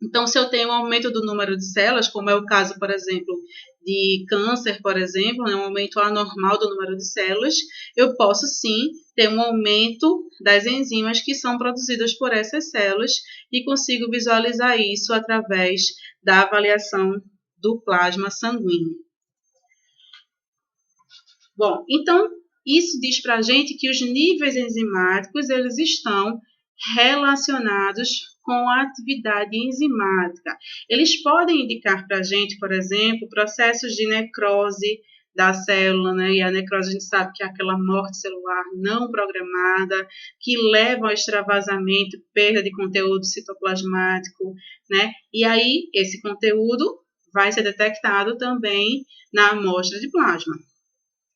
Então, se eu tenho um aumento do número de células, como é o caso, por exemplo, de câncer, por exemplo, um aumento anormal do número de células, eu posso sim ter um aumento das enzimas que são produzidas por essas células e consigo visualizar isso através da avaliação do plasma sanguíneo. Bom, então, isso diz para a gente que os níveis enzimáticos eles estão relacionados com a atividade enzimática. Eles podem indicar para a gente, por exemplo, processos de necrose da célula, né? E a necrose a gente sabe que é aquela morte celular não programada, que leva ao extravasamento, perda de conteúdo citoplasmático, né? E aí, esse conteúdo vai ser detectado também na amostra de plasma.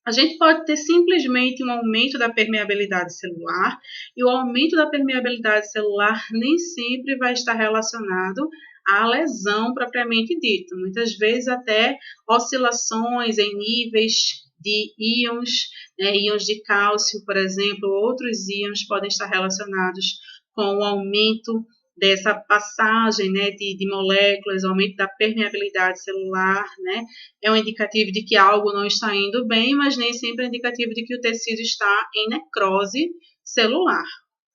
A gente pode ter simplesmente um aumento da permeabilidade celular, e o aumento da permeabilidade celular nem sempre vai estar relacionado à lesão propriamente dita. Muitas vezes até oscilações em níveis de íons, né, íons de cálcio, por exemplo, outros íons podem estar relacionados com o aumento dessa passagem, né, de moléculas, aumento da permeabilidade celular, né, é um indicativo de que algo não está indo bem, mas nem sempre é indicativo de que o tecido está em necrose celular.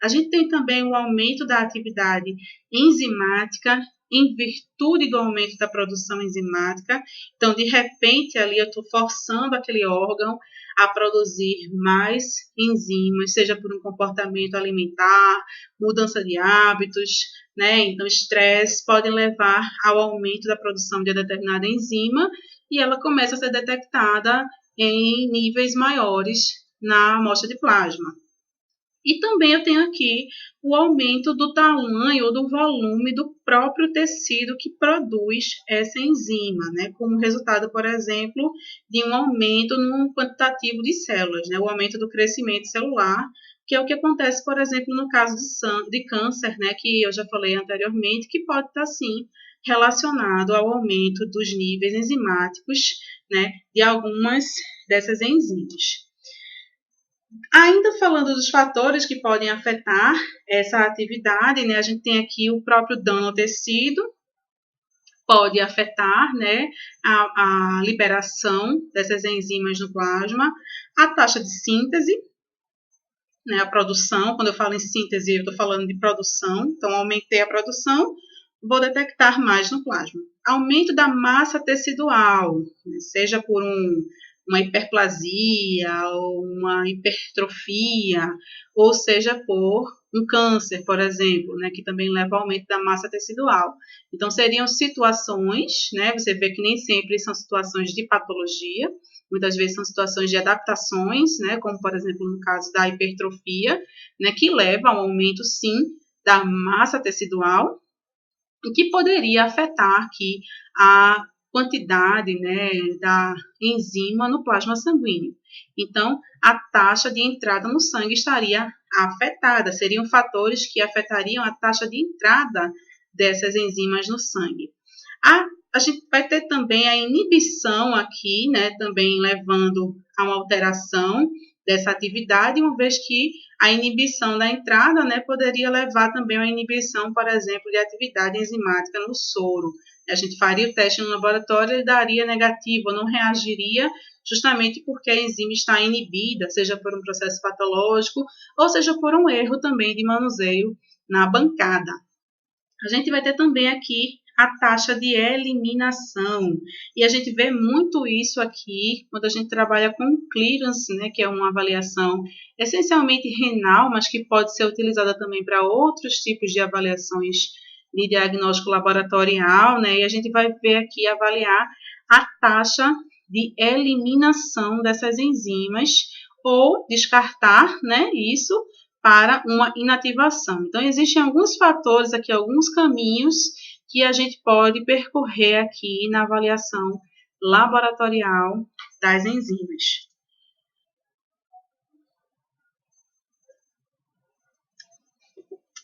A gente tem também o aumento da atividade enzimática em virtude do aumento da produção enzimática. Então, de repente, ali eu estou forçando aquele órgão a produzir mais enzimas, seja por um comportamento alimentar, mudança de hábitos, né? Então, estresse podem levar ao aumento da produção de determinada enzima e ela começa a ser detectada em níveis maiores na amostra de plasma. E também eu tenho aqui o aumento do tamanho ou do volume do próprio tecido que produz essa enzima, né? Como resultado, por exemplo, de um aumento no quantitativo de células, né? O aumento do crescimento celular, que é o que acontece, por exemplo, no caso de câncer, né? Que eu já falei anteriormente, que pode estar, sim, relacionado ao aumento dos níveis enzimáticos, né? De algumas dessas enzimas. Ainda falando dos fatores que podem afetar essa atividade, né, a gente tem aqui o próprio dano ao tecido, pode afetar, né, a liberação dessas enzimas no plasma, a taxa de síntese, né, a produção. Quando eu falo em síntese, eu estou falando de produção, então aumentei a produção, vou detectar mais no plasma. Aumento da massa tecidual, né, seja por uma hiperplasia ou uma hipertrofia, ou seja por um câncer, por exemplo, né, que também leva ao aumento da massa tecidual. Então, seriam situações, né, você vê que nem sempre são situações de patologia, muitas vezes são situações de adaptações, né, como, por exemplo, no caso da hipertrofia, né, que leva ao aumento, sim, da massa tecidual, o que poderia afetar aqui a quantidade, né, da enzima no plasma sanguíneo. Então, a taxa de entrada no sangue estaria afetada, seriam fatores que afetariam a taxa de entrada dessas enzimas no sangue. A gente vai ter também a inibição aqui, né, também levando a uma alteração dessa atividade, uma vez que a inibição da entrada, né, poderia levar também a uma inibição, por exemplo, de atividade enzimática no soro. A gente faria o teste no laboratório e daria negativo, não reagiria, justamente porque a enzima está inibida, seja por um processo patológico ou seja por um erro também de manuseio na bancada. A gente vai ter também aqui a taxa de eliminação. E a gente vê muito isso aqui quando a gente trabalha com clearance, né, que é uma avaliação essencialmente renal, mas que pode ser utilizada também para outros tipos de avaliações de diagnóstico laboratorial, né? E a gente vai ver aqui avaliar a taxa de eliminação dessas enzimas ou descartar, né, isso para uma inativação. Então, existem alguns fatores aqui, alguns caminhos que a gente pode percorrer aqui na avaliação laboratorial das enzimas.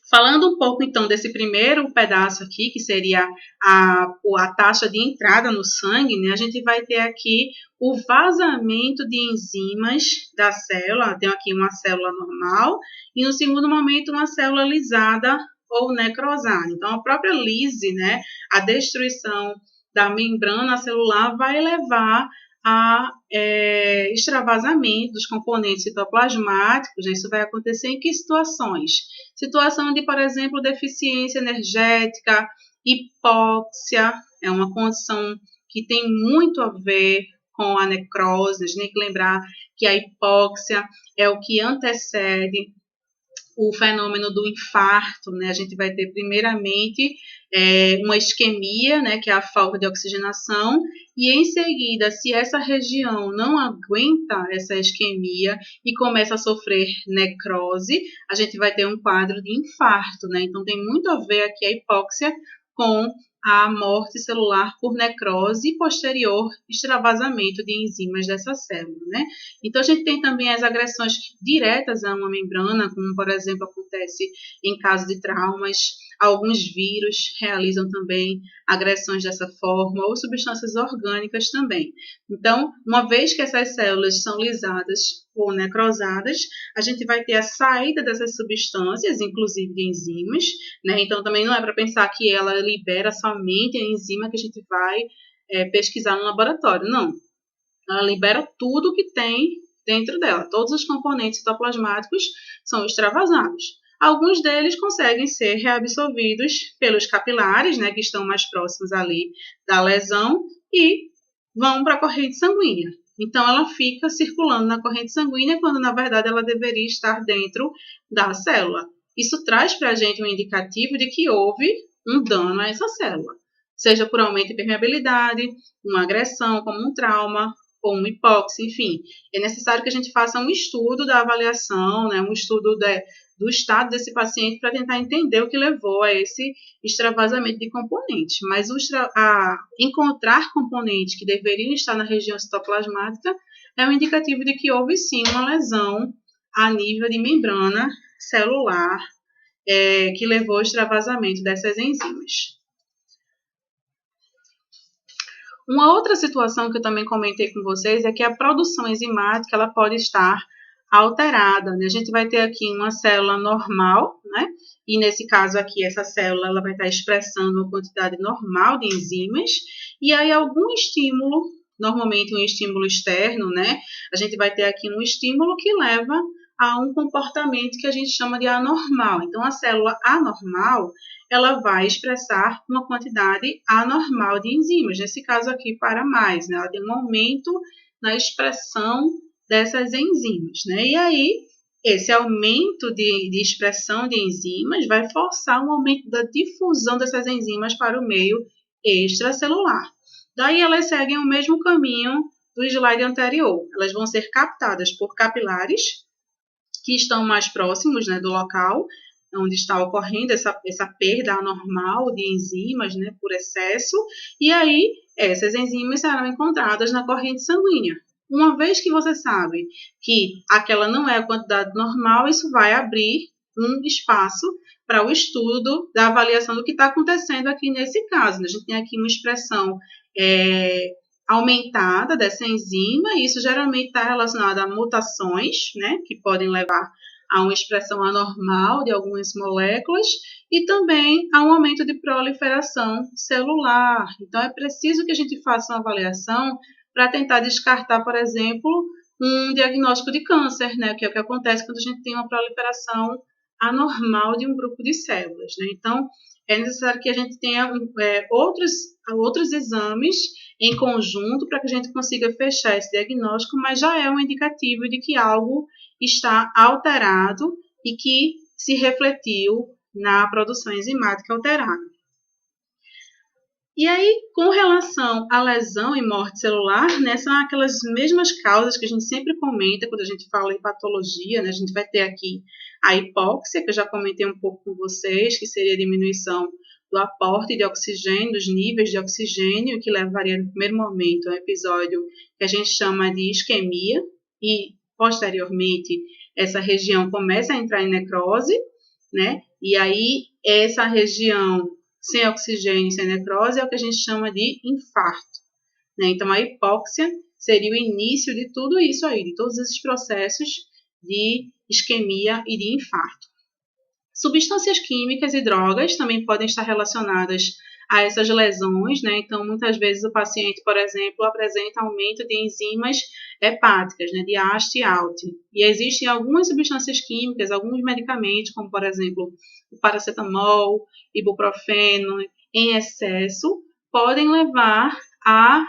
Falando um pouco, então, desse primeiro pedaço aqui, que seria a taxa de entrada no sangue, né, a gente vai ter aqui o vazamento de enzimas da célula. Tem aqui uma célula normal e, no segundo momento, uma célula lisada ou necrosada. Então, a própria lise, né, a destruição da membrana celular vai levar a extravasamento dos componentes citoplasmáticos. Né? Isso vai acontecer em que situações? Situação de, por exemplo, deficiência energética, hipóxia, é uma condição que tem muito a ver com a necrose. A gente tem que lembrar que a hipóxia é o que antecede o fenômeno do infarto, né? A gente vai ter primeiramente uma isquemia, né, que é a falta de oxigenação, e em seguida, se essa região não aguenta essa isquemia e começa a sofrer necrose, a gente vai ter um quadro de infarto, né? Então tem muito a ver aqui a hipóxia com a morte celular por necrose e posterior extravasamento de enzimas dessa célula, né? Então, a gente tem também as agressões diretas a uma membrana, como, por exemplo, acontece em caso de traumas. Alguns vírus realizam também agressões dessa forma, ou substâncias orgânicas também. Então, uma vez que essas células são lisadas ou necrosadas, a gente vai ter a saída dessas substâncias, inclusive de enzimas, né? Então, também não é para pensar que ela libera somente a enzima que a gente vai pesquisar no laboratório, não. Ela libera tudo que tem dentro dela. Todos os componentes citoplasmáticos são extravasados. Alguns deles conseguem ser reabsorvidos pelos capilares, né, que estão mais próximos ali da lesão, e vão para a corrente sanguínea. Então, ela fica circulando na corrente sanguínea, quando, na verdade, ela deveria estar dentro da célula. Isso traz para a gente um indicativo de que houve um dano a essa célula, seja por aumento de permeabilidade, uma agressão, como um trauma, ou uma hipóxia, enfim. É necessário que a gente faça um estudo da avaliação, né, um estudo do estado desse paciente para tentar entender o que levou a esse extravasamento de componentes. Mas encontrar componentes que deveriam estar na região citoplasmática é um indicativo de que houve sim uma lesão a nível de membrana celular que levou ao extravasamento dessas enzimas. Uma outra situação que eu também comentei com vocês é que a produção enzimática ela pode estar alterada, né? A gente vai ter aqui uma célula normal, né? E nesse caso aqui, essa célula ela vai estar expressando uma quantidade normal de enzimas, e aí algum estímulo, normalmente um estímulo externo, né? A gente vai ter aqui um estímulo que leva a um comportamento que a gente chama de anormal. Então, a célula anormal, ela vai expressar uma quantidade anormal de enzimas. Nesse caso aqui, para mais, né? Ela tem um aumento na expressão dessas enzimas, né? E aí, esse aumento de expressão de enzimas vai forçar um aumento da difusão dessas enzimas para o meio extracelular. Daí, elas seguem o mesmo caminho do slide anterior. Elas vão ser captadas por capilares que estão mais próximos, né, do local, onde está ocorrendo essa perda anormal de enzimas, né, por excesso, e aí essas enzimas serão encontradas na corrente sanguínea. Uma vez que você sabe que aquela não é a quantidade normal, isso vai abrir um espaço para o estudo da avaliação do que está acontecendo aqui nesse caso. A gente tem aqui uma expressão aumentada dessa enzima, e isso geralmente está relacionado a mutações, né, que podem levar a uma expressão anormal de algumas moléculas e também a um aumento de proliferação celular. Então, é preciso que a gente faça uma avaliação para tentar descartar, por exemplo, um diagnóstico de câncer, né, que é o que acontece quando a gente tem uma proliferação anormal de um grupo de células, né? Então, é necessário que a gente tenha outros exames em conjunto para que a gente consiga fechar esse diagnóstico, mas já é um indicativo de que algo está alterado e que se refletiu na produção enzimática alterada. E aí, com relação à lesão e morte celular, né, são aquelas mesmas causas que a gente sempre comenta quando a gente fala em patologia, né? A gente vai ter aqui a hipóxia, que eu já comentei um pouco com vocês, que seria a diminuição do aporte de oxigênio, dos níveis de oxigênio, que levaria no primeiro momento a um episódio que a gente chama de isquemia, e posteriormente essa região começa a entrar em necrose, né? E aí essa região sem oxigênio, sem necrose, é o que a gente chama de infarto, né? Então, a hipóxia seria o início de tudo isso aí, de todos esses processos de isquemia e de infarto. Substâncias químicas e drogas também podem estar relacionadas a essas lesões, né? Então, muitas vezes o paciente, por exemplo, apresenta aumento de enzimas hepáticas, né? De AST e ALT. E existem algumas substâncias químicas, alguns medicamentos, como, por exemplo, o paracetamol, ibuprofeno, em excesso, podem levar a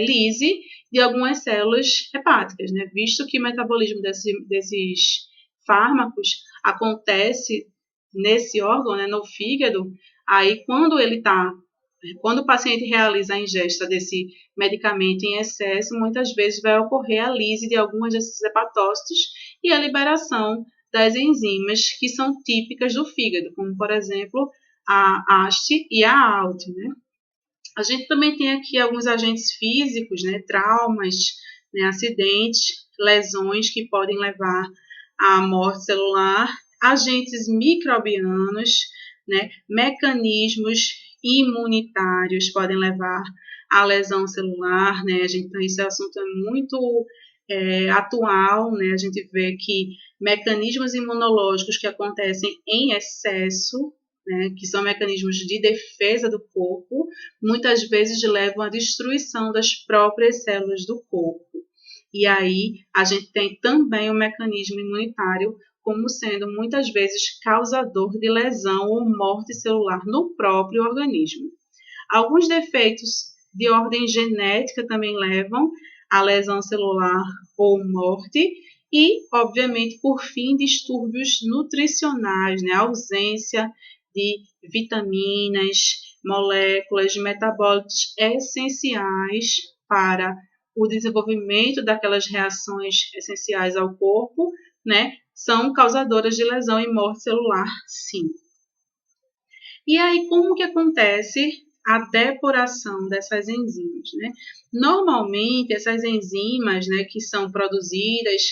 lise de algumas células hepáticas, né? Visto que o metabolismo desses fármacos acontece nesse órgão, né, no fígado, aí quando o paciente realiza a ingesta desse medicamento em excesso, muitas vezes vai ocorrer a lise de algumas desses hepatócitos e a liberação das enzimas que são típicas do fígado, como, por exemplo, a AST e a ALT, né? A gente também tem aqui alguns agentes físicos, né, traumas, né, acidentes, lesões que podem levar à morte celular, agentes microbianos, né, mecanismos imunitários podem levar à lesão celular, né? Esse assunto é muito atual, né? A gente vê que mecanismos imunológicos que acontecem em excesso, né, que são mecanismos de defesa do corpo, muitas vezes levam à destruição das próprias células do corpo. E aí a gente tem também o mecanismo imunitário como sendo muitas vezes causador de lesão ou morte celular no próprio organismo. Alguns defeitos de ordem genética também levam à lesão celular ou morte e, obviamente, por fim, distúrbios nutricionais, né? A ausência de vitaminas, moléculas, metabólitos essenciais para o desenvolvimento daquelas reações essenciais ao corpo, né, são causadoras de lesão e morte celular, sim. E aí, como que acontece a depuração dessas enzimas, né? Normalmente, essas enzimas, né, que são produzidas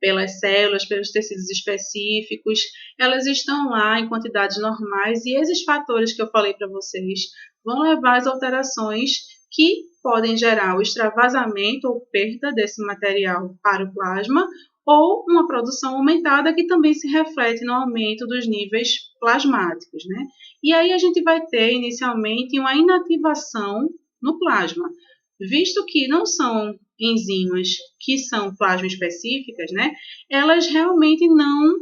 pelas células, pelos tecidos específicos, elas estão lá em quantidades normais e esses fatores que eu falei para vocês vão levar às alterações que podem gerar o extravasamento ou perda desse material para o plasma ou uma produção aumentada que também se reflete no aumento dos níveis plasmáticos, né? E aí a gente vai ter inicialmente uma inativação no plasma, visto que não são enzimas que são plasma específicas, né? Elas realmente não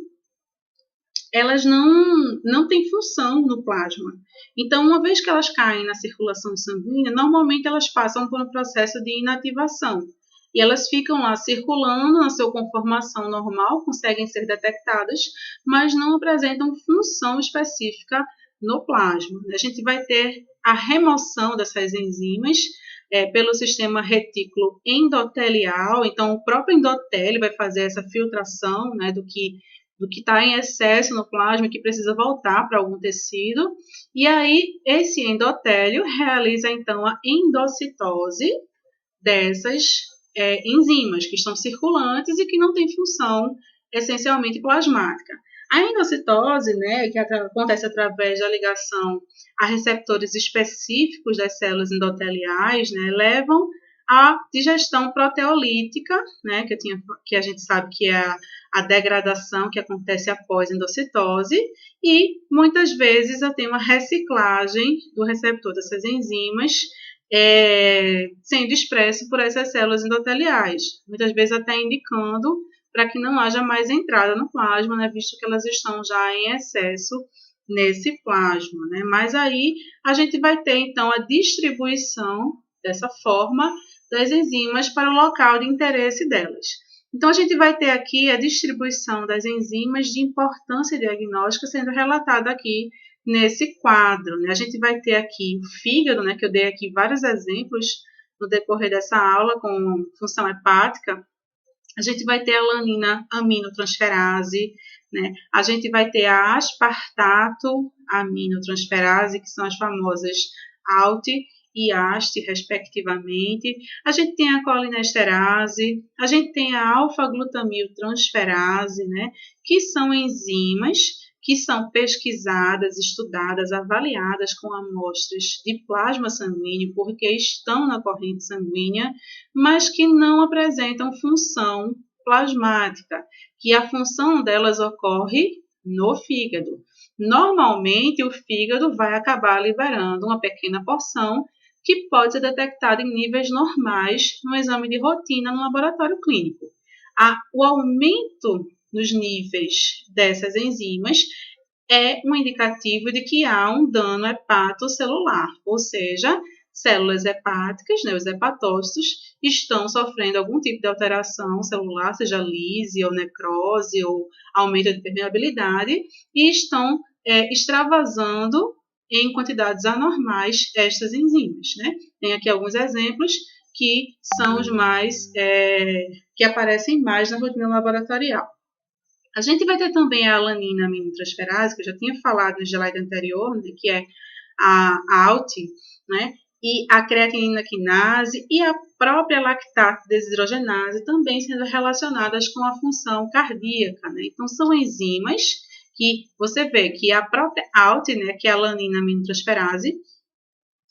têm função no plasma. Então, uma vez que elas caem na circulação sanguínea, normalmente elas passam por um processo de inativação. E elas ficam lá circulando na sua conformação normal, conseguem ser detectadas, mas não apresentam função específica no plasma. A gente vai ter a remoção dessas enzimas pelo sistema retículo endotelial. Então, o próprio endotélio vai fazer essa filtração, né, do que do que está em excesso no plasma e que precisa voltar para algum tecido. E aí, esse endotélio realiza, então, a endocitose dessas enzimas que estão circulantes e que não têm função essencialmente plasmática. A endocitose, né, que acontece através da ligação a receptores específicos das células endoteliais, né, levam à digestão proteolítica, né, que a gente sabe que é a degradação que acontece após a endocitose, e muitas vezes eu tenho uma reciclagem do receptor dessas enzimas, sendo expresso por essas células endoteliais, muitas vezes até indicando para que não haja mais entrada no plasma, né, visto que elas estão já em excesso nesse plasma, né? Mas aí a gente vai ter, então, a distribuição dessa forma das enzimas para o local de interesse delas. Então, a gente vai ter aqui a distribuição das enzimas de importância diagnóstica sendo relatada aqui nesse quadro, né? A gente vai ter aqui o fígado, né, que eu dei aqui vários exemplos no decorrer dessa aula com função hepática. A gente vai ter a alanina aminotransferase, né? A gente vai ter a aspartato aminotransferase, que são as famosas ALT e AST, respectivamente. A gente tem a colinesterase, a gente tem a alfa-glutamiltransferase, né? Que são enzimas que são pesquisadas, estudadas, avaliadas com amostras de plasma sanguíneo, porque estão na corrente sanguínea, mas que não apresentam função plasmática, que a função delas ocorre no fígado. Normalmente, o fígado vai acabar liberando uma pequena porção que pode ser detectada em níveis normais no exame de rotina no laboratório clínico. O aumento nos níveis dessas enzimas é um indicativo de que há um dano hepatocelular, ou seja, células hepáticas, né, os hepatócitos, estão sofrendo algum tipo de alteração celular, seja lise ou necrose ou aumento de permeabilidade, e estão extravasando em quantidades anormais estas enzimas, né? Tem aqui alguns exemplos que são os mais que aparecem mais na rotina laboratorial. A gente vai ter também a alanina aminotransferase, que eu já tinha falado no slide anterior, né, que é a ALT, né, e a creatinina quinase e a própria lactato desidrogenase também sendo relacionadas com a função cardíaca, né? Então, são enzimas que você vê que a própria ALT, né, que é a alanina aminotransferase,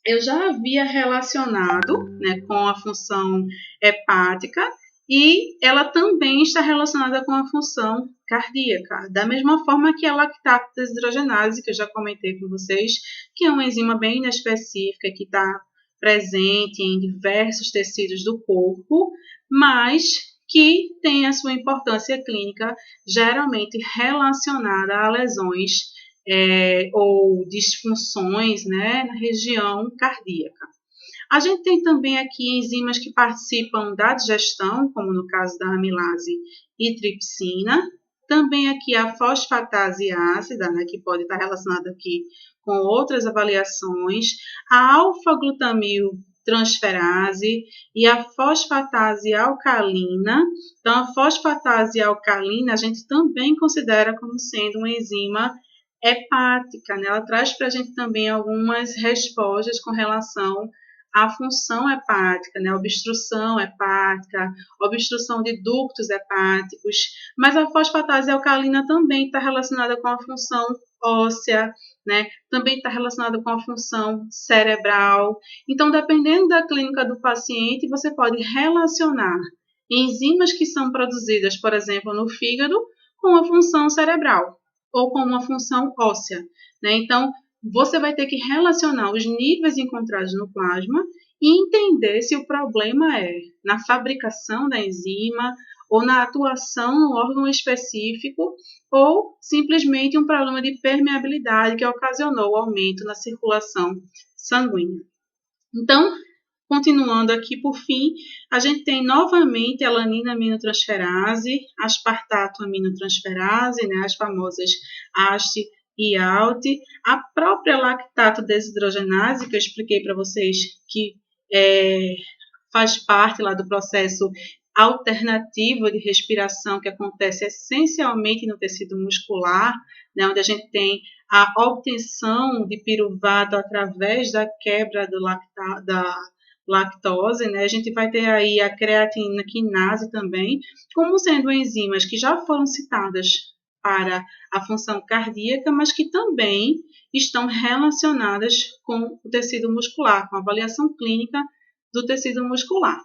eu já havia relacionado, né, com a função hepática e ela também está relacionada com a função cardíaca, da mesma forma que a lactato desidrogenase, que eu já comentei com vocês, que é uma enzima bem inespecífica que está presente em diversos tecidos do corpo, mas que tem a sua importância clínica geralmente relacionada a lesões ou disfunções, né, na região cardíaca. A gente tem também aqui enzimas que participam da digestão, como no caso da amilase e tripsina. Também aqui a fosfatase ácida, né, que pode estar relacionada aqui com outras avaliações. A alfa-glutamil transferase e a fosfatase alcalina. Então, a fosfatase alcalina a gente também considera como sendo uma enzima hepática, né? Ela traz para a gente também algumas respostas com relação à função hepática, né? Obstrução hepática, obstrução de ductos hepáticos, mas a fosfatase alcalina também está relacionada com a função óssea, né? Também está relacionada com a função cerebral. Então, dependendo da clínica do paciente, você pode relacionar enzimas que são produzidas, por exemplo, no fígado, com a função cerebral ou com uma função óssea, né? Então, você vai ter que relacionar os níveis encontrados no plasma e entender se o problema é na fabricação da enzima ou na atuação no órgão específico ou simplesmente um problema de permeabilidade que ocasionou o aumento na circulação sanguínea. Então, continuando aqui, por fim, a gente tem novamente a alanina aminotransferase, aspartato aminotransferase, né, as famosas AST e ALT, a própria lactato desidrogenase, que eu expliquei para vocês que faz parte lá do processo alternativo de respiração que acontece essencialmente no tecido muscular, né, onde a gente tem a obtenção de piruvato através da quebra da lactose, né? A gente vai ter aí a creatina quinase também, como sendo enzimas que já foram citadas para a função cardíaca, mas que também estão relacionadas com o tecido muscular, com a avaliação clínica do tecido muscular.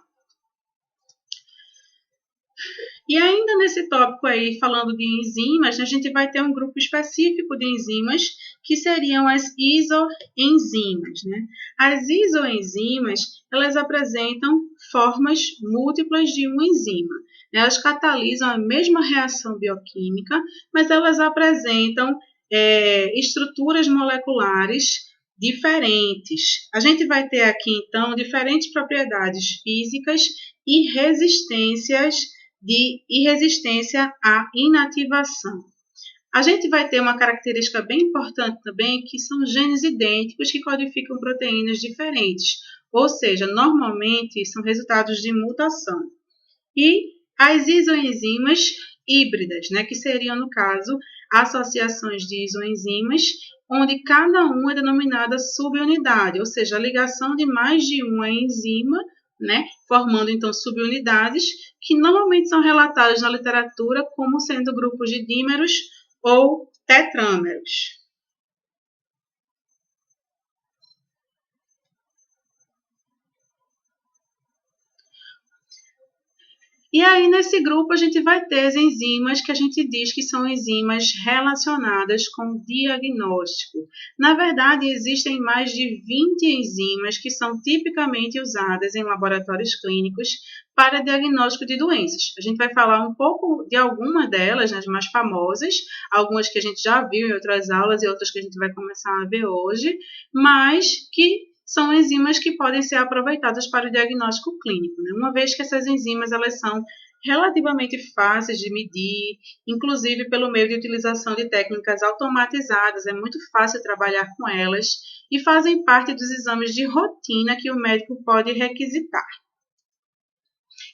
E ainda nesse tópico aí, falando de enzimas, a gente vai ter um grupo específico de enzimas, que seriam as isoenzimas, né? As isoenzimas, elas apresentam formas múltiplas de uma enzima. Elas catalisam a mesma reação bioquímica, mas elas apresentam estruturas moleculares diferentes. A gente vai ter aqui, então, diferentes propriedades físicas e resistência à inativação. A gente vai ter uma característica bem importante também, que são genes idênticos que codificam proteínas diferentes, ou seja, normalmente são resultados de mutação. E as isoenzimas híbridas, né, que seriam, no caso, associações de isoenzimas, onde cada uma é denominada subunidade, ou seja, a ligação de mais de uma enzima, né, formando então subunidades, que normalmente são relatadas na literatura como sendo grupos de dímeros ou tetrâmeros. E aí, nesse grupo, a gente vai ter as enzimas que a gente diz que são enzimas relacionadas com diagnóstico. Na verdade, existem mais de 20 enzimas que são tipicamente usadas em laboratórios clínicos para diagnóstico de doenças. A gente vai falar um pouco de algumas delas, as mais famosas, algumas que a gente já viu em outras aulas e outras que a gente vai começar a ver hoje, mas que são enzimas que podem ser aproveitadas para o diagnóstico clínico, né? Uma vez que essas enzimas elas são relativamente fáceis de medir, inclusive pelo meio de utilização de técnicas automatizadas, é muito fácil trabalhar com elas e fazem parte dos exames de rotina que o médico pode requisitar.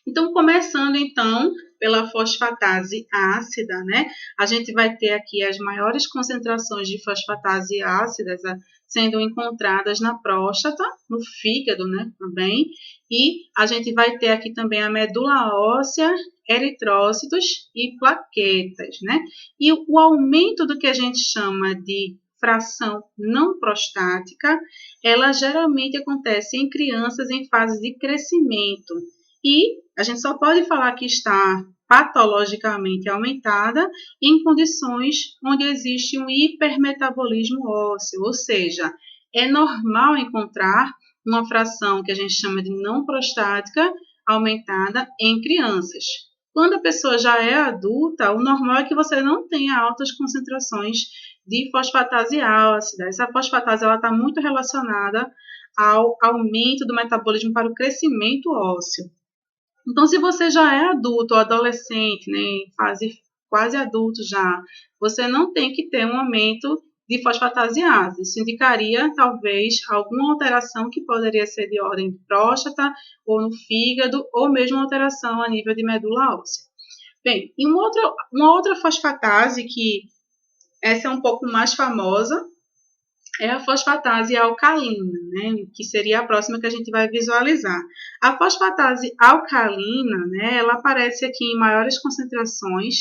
Então, começando então pela fosfatase ácida, né? A gente vai ter aqui as maiores concentrações de fosfatase ácidas sendo encontradas na próstata, no fígado, né? Também. E a gente vai ter aqui também a medula óssea, eritrócitos e plaquetas, né? E o aumento do que a gente chama de fração não prostática, ela geralmente acontece em crianças em fase de crescimento. E a gente só pode falar que está patologicamente aumentada em condições onde existe um hipermetabolismo ósseo, ou seja, é normal encontrar uma fração que a gente chama de não prostática aumentada em crianças. Quando a pessoa já é adulta, o normal é que você não tenha altas concentrações de fosfatase ácida. Essa fosfatase está muito relacionada ao aumento do metabolismo para o crescimento ósseo. Então, se você já é adulto ou adolescente, né, em fase quase adulto já, você não tem que ter um aumento de fosfatase ácida. Isso indicaria, talvez, alguma alteração que poderia ser de ordem de próstata ou no fígado, ou mesmo alteração a nível de medula óssea. Bem, e uma outra fosfatase, que essa é um pouco mais famosa, é a fosfatase alcalina, né, que seria a próxima que a gente vai visualizar. A fosfatase alcalina, né, ela aparece aqui em maiores concentrações,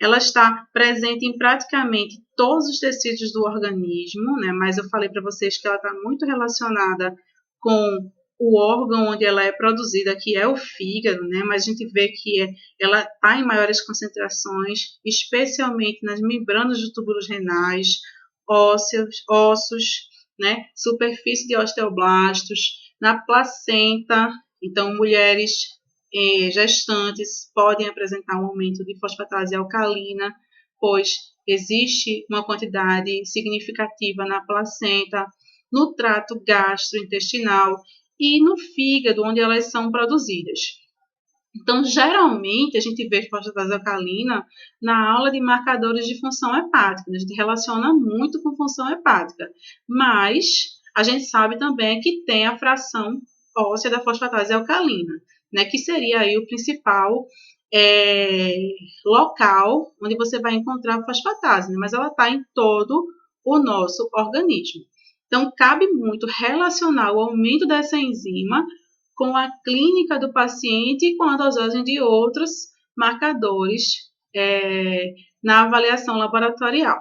ela está presente em praticamente todos os tecidos do organismo, né, mas eu falei para vocês que ela está muito relacionada com o órgão onde ela é produzida, que é o fígado, né, mas a gente vê que ela está em maiores concentrações, especialmente nas membranas dos túbulos renais, ossos, né? Superfície de osteoblastos, na placenta. Então, mulheres gestantes podem apresentar um aumento de fosfatase alcalina, pois existe uma quantidade significativa na placenta, no trato gastrointestinal e no fígado, onde elas são produzidas. Então, geralmente, a gente vê fosfatase alcalina na aula de marcadores de função hepática. A gente relaciona muito com função hepática. Mas a gente sabe também que tem a fração óssea da fosfatase alcalina. né, que seria aí o principal local onde você vai encontrar a fosfatase, né, mas ela está em todo o nosso organismo. Então, cabe muito relacionar o aumento dessa enzima com a clínica do paciente e com a dosagem de outros marcadores na avaliação laboratorial.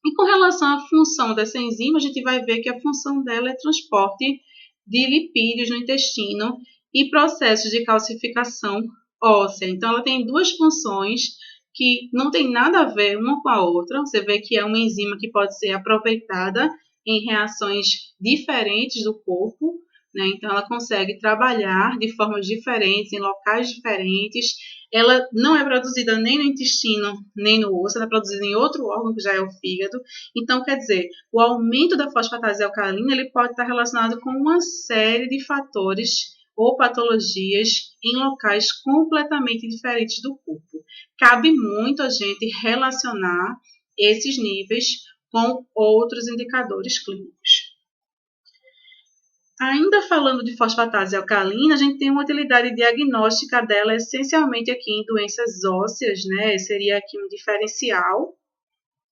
E com relação à função dessa enzima, a gente vai ver que a função dela é transporte de lipídios no intestino e processos de calcificação óssea. Então, ela tem duas funções que não tem nada a ver uma com a outra. Você vê que é uma enzima que pode ser aproveitada em reações diferentes do corpo, né? Então, ela consegue trabalhar de formas diferentes, em locais diferentes. Ela não é produzida nem no intestino, nem no osso, ela é produzida em outro órgão, que já é o fígado. Então, quer dizer, o aumento da fosfatase alcalina ele pode estar relacionado com uma série de fatores ou patologias em locais completamente diferentes do corpo. Cabe muito a gente relacionar esses níveis com outros indicadores clínicos. Ainda falando de fosfatase alcalina, a gente tem uma utilidade diagnóstica dela essencialmente aqui em doenças ósseas, né? Seria aqui um diferencial,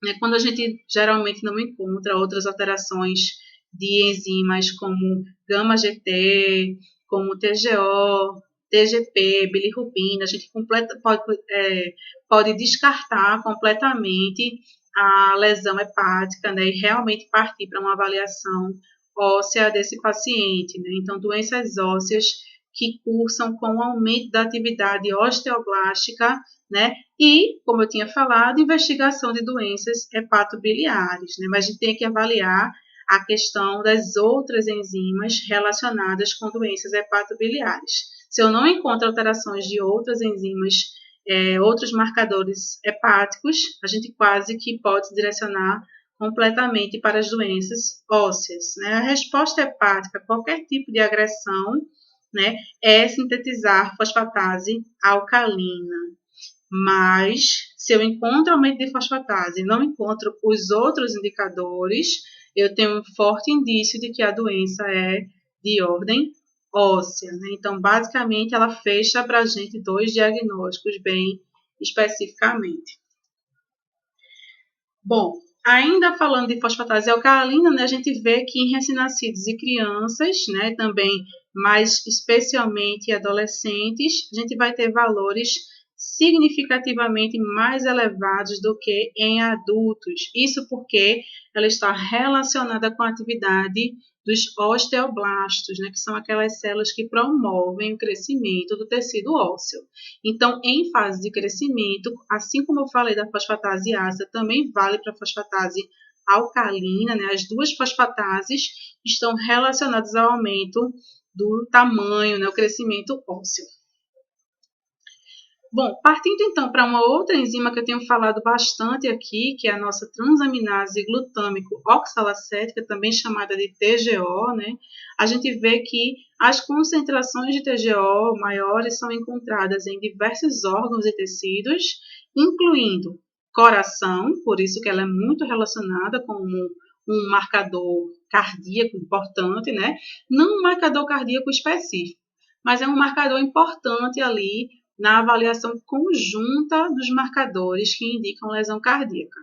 né? Quando a gente geralmente não encontra outras alterações de enzimas como gama-GT, como TGO, TGP, bilirrubina, a gente pode descartar completamente a lesão hepática, né? E realmente partir para uma avaliação óssea desse paciente, né? Então, doenças ósseas que cursam com o aumento da atividade osteoblástica, né? E, como eu tinha falado, investigação de doenças hepatobiliares, né? Mas a gente tem que avaliar a questão das outras enzimas relacionadas com doenças hepatobiliares. Se eu não encontro alterações de outras enzimas, outros marcadores hepáticos, a gente quase que pode direcionar completamente para as doenças ósseas, né? A resposta hepática a qualquer tipo de agressão, né, é sintetizar fosfatase alcalina. Mas, se eu encontro aumento de fosfatase e não encontro os outros indicadores, eu tenho um forte indício de que a doença é de ordem óssea, né? Então, basicamente, ela fecha para a gente dois diagnósticos bem especificamente. Bom, ainda falando de fosfatase alcalina, né, a gente vê que em recém-nascidos e crianças, né, também mais especialmente adolescentes, a gente vai ter valores significativamente mais elevados do que em adultos. Isso porque ela está relacionada com a atividade dos osteoblastos, né, que são aquelas células que promovem o crescimento do tecido ósseo. Então, em fase de crescimento, assim como eu falei da fosfatase ácida, também vale para a fosfatase alcalina, né? As duas fosfatases estão relacionadas ao aumento do tamanho, né? O crescimento ósseo. Bom, partindo então para uma outra enzima que eu tenho falado bastante aqui, que é a nossa transaminase glutâmico oxalacética, também chamada de TGO, né? A gente vê que as concentrações de TGO maiores são encontradas em diversos órgãos e tecidos, incluindo coração, por isso que ela é muito relacionada com um marcador cardíaco importante, né? Não um marcador cardíaco específico, mas é um marcador importante ali na avaliação conjunta dos marcadores que indicam lesão cardíaca.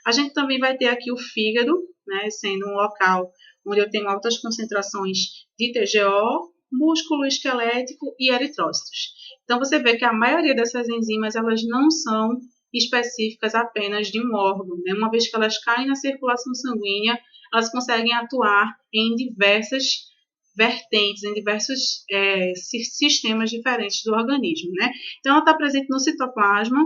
A gente também vai ter aqui o fígado, né, sendo um local onde eu tenho altas concentrações de TGO, músculo esquelético e eritrócitos. Então, você vê que a maioria dessas enzimas elas não são específicas apenas de um órgão, né? Uma vez que elas caem na circulação sanguínea, elas conseguem atuar em diversas vertentes, em diversos sistemas diferentes do organismo, né? Então, ela está presente no citoplasma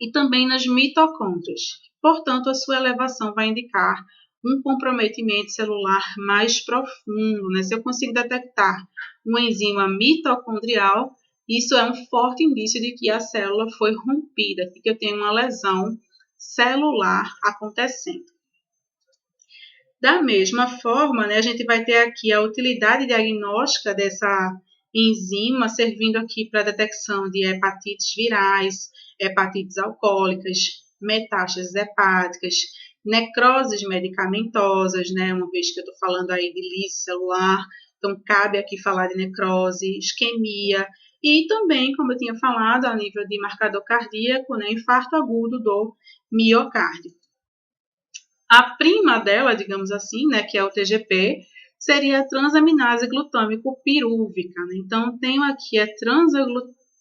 e também nas mitocôndrias. Portanto, a sua elevação vai indicar um comprometimento celular mais profundo, né? Se eu consigo detectar uma enzima mitocondrial, isso é um forte indício de que a célula foi rompida, de que eu tenho uma lesão celular acontecendo. Da mesma forma, né, a gente vai ter aqui a utilidade diagnóstica dessa enzima, servindo aqui para a detecção de hepatites virais, hepatites alcoólicas, metástases hepáticas, necroses medicamentosas, né, uma vez que eu estou falando aí de lise celular. Então, cabe aqui falar de necrose, isquemia e também, como eu tinha falado, a nível de marcador cardíaco, né, infarto agudo do miocárdio. A prima dela, digamos assim, né, que é o TGP, seria a transaminase glutâmico pirúvica. Né? Então, tenho aqui a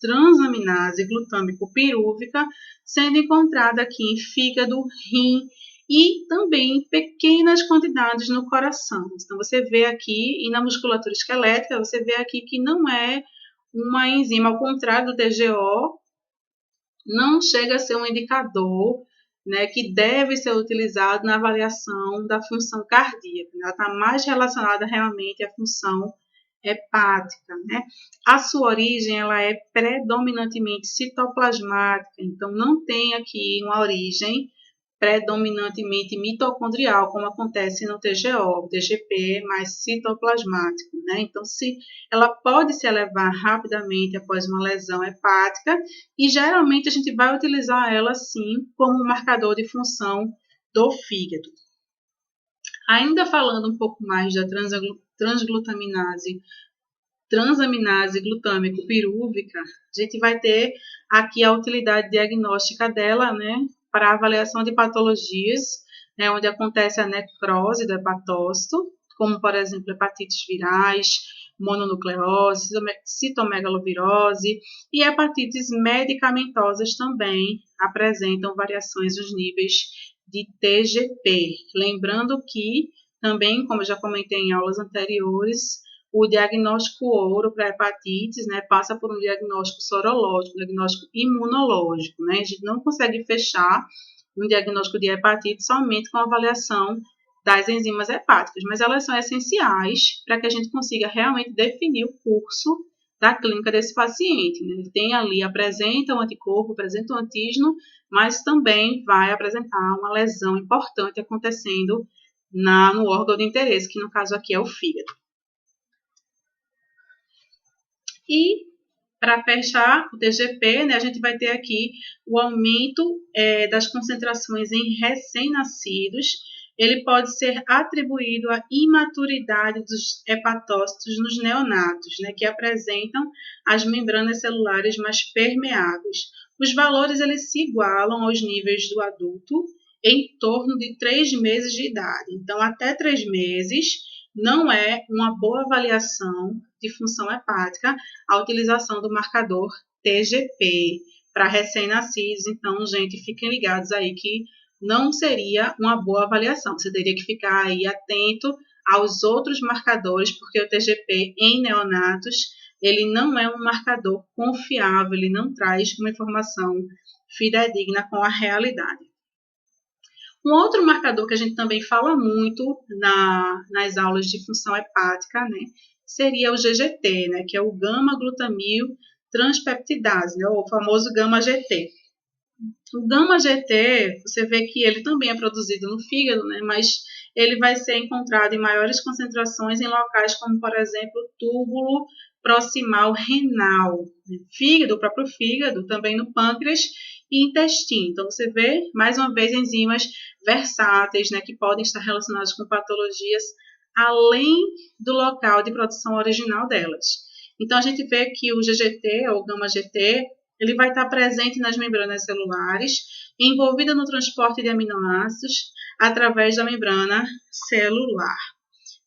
transaminase glutâmico pirúvica sendo encontrada aqui em fígado, rim e também em pequenas quantidades no coração. Então, você vê aqui, e na musculatura esquelética, você vê aqui que não é uma enzima, ao contrário do TGO, não chega a ser um indicador, né, que deve ser utilizado na avaliação da função cardíaca. Ela está mais relacionada realmente à função hepática, né? A sua origem ela é predominantemente citoplasmática, então não tem aqui uma origem predominantemente mitocondrial, como acontece no TGO, o TGP é mais citoplasmático, né? Então, ela pode se elevar rapidamente após uma lesão hepática e geralmente a gente vai utilizar ela sim como marcador de função do fígado. Ainda falando um pouco mais da transaminase glutâmico pirúvica, a gente vai ter aqui a utilidade diagnóstica dela, né, para avaliação de patologias, né, onde acontece a necrose do hepatócito, como, por exemplo, hepatites virais, mononucleose, citomegalovirose e hepatites medicamentosas também apresentam variações nos níveis de TGP. Lembrando que também, como eu já comentei em aulas anteriores, o diagnóstico ouro para hepatites, né, passa por um diagnóstico sorológico, um diagnóstico imunológico, né? A gente não consegue fechar um diagnóstico de hepatite somente com a avaliação das enzimas hepáticas, mas elas são essenciais para que a gente consiga realmente definir o curso da clínica desse paciente. Né? Ele tem ali, apresenta um anticorpo, apresenta um antígeno, mas também vai apresentar uma lesão importante acontecendo no órgão de interesse, que no caso aqui é o fígado. E, para fechar o TGP, né, a gente vai ter aqui o aumento das concentrações em recém-nascidos. Ele pode ser atribuído à imaturidade dos hepatócitos nos neonatos, né, que apresentam as membranas celulares mais permeáveis. Os valores eles se igualam aos níveis do adulto em torno de 3 meses de idade. Então, até 3 meses não é uma boa avaliação de função hepática a utilização do marcador TGP para recém-nascidos. Então, gente, fiquem ligados aí que não seria uma boa avaliação. Você teria que ficar aí atento aos outros marcadores, porque o TGP em neonatos, ele não é um marcador confiável, ele não traz uma informação fidedigna com a realidade. Um outro marcador que a gente também fala muito nas aulas de função hepática, né, seria o GGT, né, que é o gama-glutamil transpeptidase, né, o famoso gama-GT. O gama-GT, você vê que ele também é produzido no fígado, né, mas ele vai ser encontrado em maiores concentrações em locais como, por exemplo, o túbulo proximal renal, fígado, o próprio fígado, também no pâncreas e intestino. Então, você vê, mais uma vez, enzimas versáteis, né, que podem estar relacionadas com patologias além do local de produção original delas. Então, a gente vê que o GGT, ou gama-GT, ele vai estar presente nas membranas celulares, envolvida no transporte de aminoácidos através da membrana celular.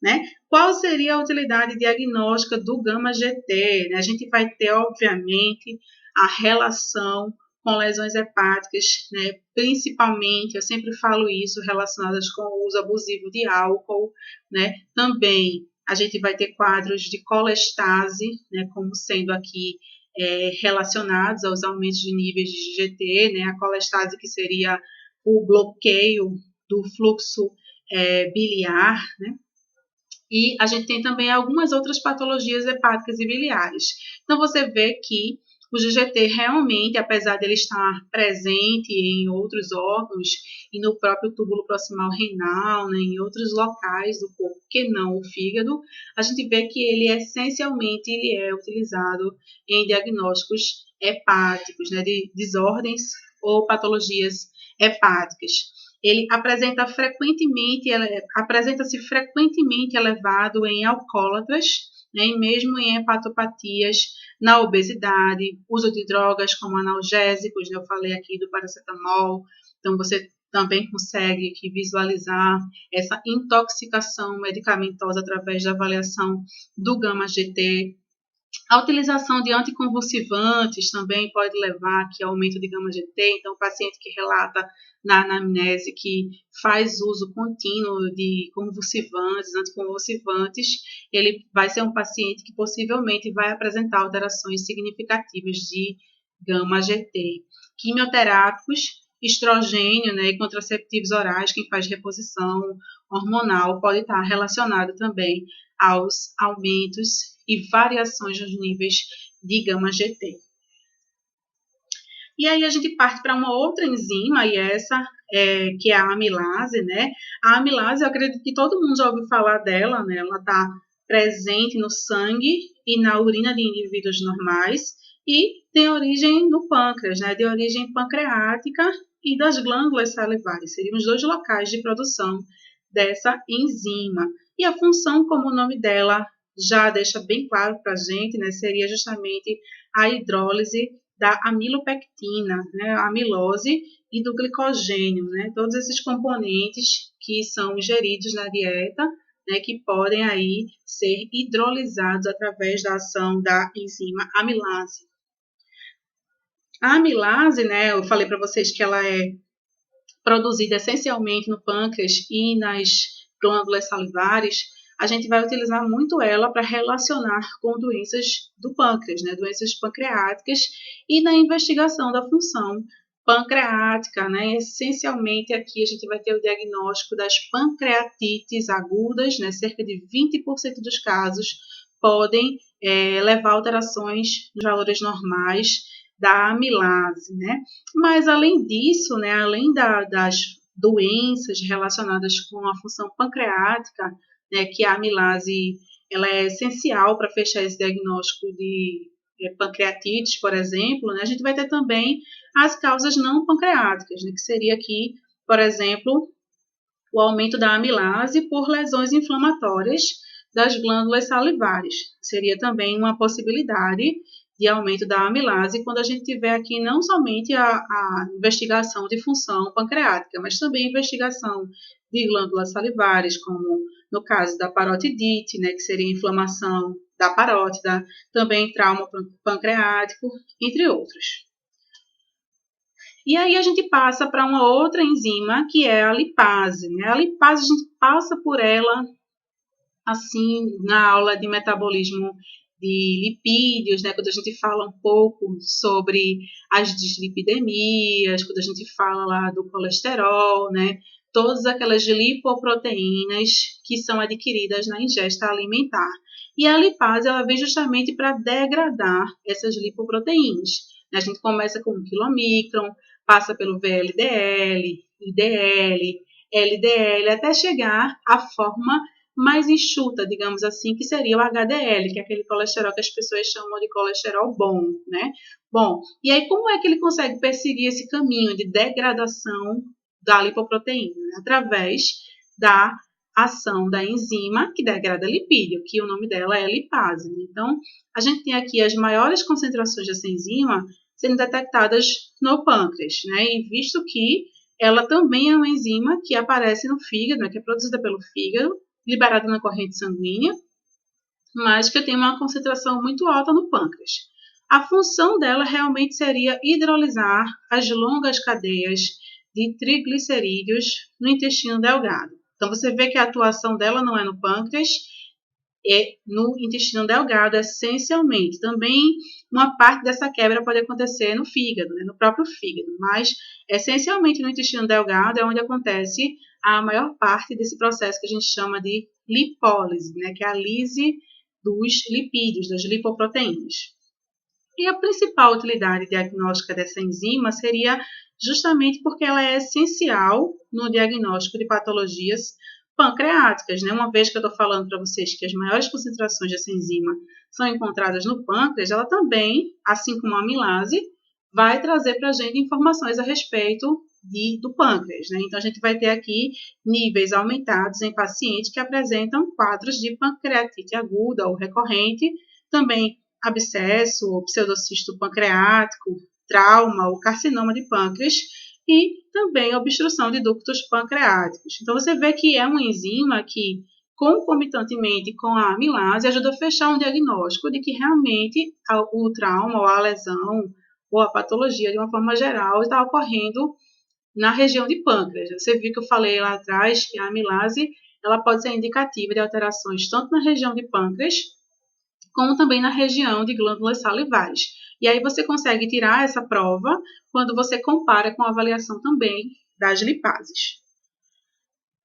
Né? Qual seria a utilidade diagnóstica do gama-GT? A gente vai ter, obviamente, a relação com lesões hepáticas, né? Principalmente, eu sempre falo isso, relacionadas com o uso abusivo de álcool, né? Também a gente vai ter quadros de colestase, né? Como sendo aqui relacionados aos aumentos de níveis de GGT, né? A colestase que seria o bloqueio do fluxo biliar, né? E a gente tem também algumas outras patologias hepáticas e biliares. Então, você vê que o GGT realmente, apesar de ele estar presente em outros órgãos e no próprio túbulo proximal renal, né, em outros locais do corpo que não o fígado, a gente vê que ele essencialmente ele é utilizado em diagnósticos hepáticos, né, de desordens ou patologias hepáticas. ele apresenta-se frequentemente elevado em alcoólatras, né, e mesmo em hepatopatias, na obesidade, uso de drogas como analgésicos, né, eu falei aqui do paracetamol, então você também consegue aqui visualizar essa intoxicação medicamentosa através da avaliação do gama-GT. A utilização de anticonvulsivantes também pode levar aqui ao aumento de gama-GT. Então, o paciente que relata na anamnese que faz uso contínuo de convulsivantes, anticonvulsivantes, ele vai ser um paciente que possivelmente vai apresentar alterações significativas de gama-GT. Quimioterápicos, estrogênio, né, e contraceptivos orais, quem faz reposição hormonal, pode estar relacionado também aos aumentos e variações nos níveis de gama-GT. E aí a gente parte para uma outra enzima, e essa que é a amilase, né? A amilase, eu acredito que todo mundo já ouviu falar dela, né? Ela está presente no sangue e na urina de indivíduos normais e tem origem no pâncreas, né? De origem pancreática e das glândulas salivares. Seriam os dois locais de produção dessa enzima. E a função, como o nome dela já deixa bem claro para a gente, né? Seria justamente a hidrólise da amilopectina, né, a amilose e do glicogênio, né, todos esses componentes que são ingeridos na dieta, né, que podem aí ser hidrolisados através da ação da enzima amilase. A amilase, né, eu falei para vocês que ela é produzida essencialmente no pâncreas e nas glândulas salivares. A gente vai utilizar muito ela para relacionar com doenças do pâncreas, né, doenças pancreáticas, e na investigação da função pancreática, né, essencialmente aqui a gente vai ter o diagnóstico das pancreatites agudas, né, cerca de 20% dos casos podem levar a alterações nos valores normais da amilase, né, mas além disso, né, além das doenças relacionadas com a função pancreática, né, que a amilase ela é essencial para fechar esse diagnóstico de pancreatite, por exemplo, né, a gente vai ter também as causas não pancreáticas, né, que seria aqui, por exemplo, o aumento da amilase por lesões inflamatórias das glândulas salivares. Seria também uma possibilidade de aumento da amilase quando a gente tiver aqui não somente a investigação de função pancreática, mas também a investigação de glândulas salivares, como no caso da parotidite, né, que seria inflamação da parótida, também trauma pancreático, entre outros. E aí a gente passa para uma outra enzima, que é a lipase, né? A lipase, a gente passa por ela, assim, na aula de metabolismo de lipídios, né? Quando a gente fala um pouco sobre as dislipidemias, quando a gente fala lá do colesterol, né? Todas aquelas lipoproteínas que são adquiridas na ingesta alimentar. E a lipase, ela vem justamente para degradar essas lipoproteínas. A gente começa com o quilomicron, passa pelo VLDL, IDL, LDL, até chegar à forma mais enxuta, digamos assim, que seria o HDL, que é aquele colesterol que as pessoas chamam de colesterol bom, né? Bom, e aí como é que ele consegue perseguir esse caminho de degradação da lipoproteína? Através da ação da enzima que degrada lipídio, que o nome dela é lipase. Então, a gente tem aqui as maiores concentrações dessa enzima sendo detectadas no pâncreas, né? E visto que ela também é uma enzima que aparece no fígado, né? Que é produzida pelo fígado, liberada na corrente sanguínea, mas que tem uma concentração muito alta no pâncreas. A função dela realmente seria hidrolisar as longas cadeias de triglicerídeos no intestino delgado. Então, você vê que a atuação dela não é no pâncreas, é no intestino delgado, essencialmente. Também uma parte dessa quebra pode acontecer no fígado, né, no próprio fígado, mas essencialmente no intestino delgado é onde acontece a maior parte desse processo que a gente chama de lipólise, né, que é a lise dos lipídios, das lipoproteínas. E a principal utilidade diagnóstica dessa enzima seria justamente porque ela é essencial no diagnóstico de patologias pancreáticas, né? Uma vez que eu estou falando para vocês que as maiores concentrações dessa enzima são encontradas no pâncreas, ela também, assim como a amilase, vai trazer para a gente informações a respeito do pâncreas, né? Então, a gente vai ter aqui níveis aumentados em pacientes que apresentam quadros de pancreatite aguda ou recorrente, também abscesso ou pseudocisto pancreático, trauma ou carcinoma de pâncreas e também obstrução de ductos pancreáticos. Então, você vê que é uma enzima que, concomitantemente com a amilase, ajuda a fechar um diagnóstico de que realmente o trauma ou a lesão ou a patologia, de uma forma geral, está ocorrendo na região de pâncreas. Você viu que eu falei lá atrás que a amilase ela pode ser indicativa de alterações tanto na região de pâncreas como também na região de glândulas salivares. E aí você consegue tirar essa prova quando você compara com a avaliação também das lipases.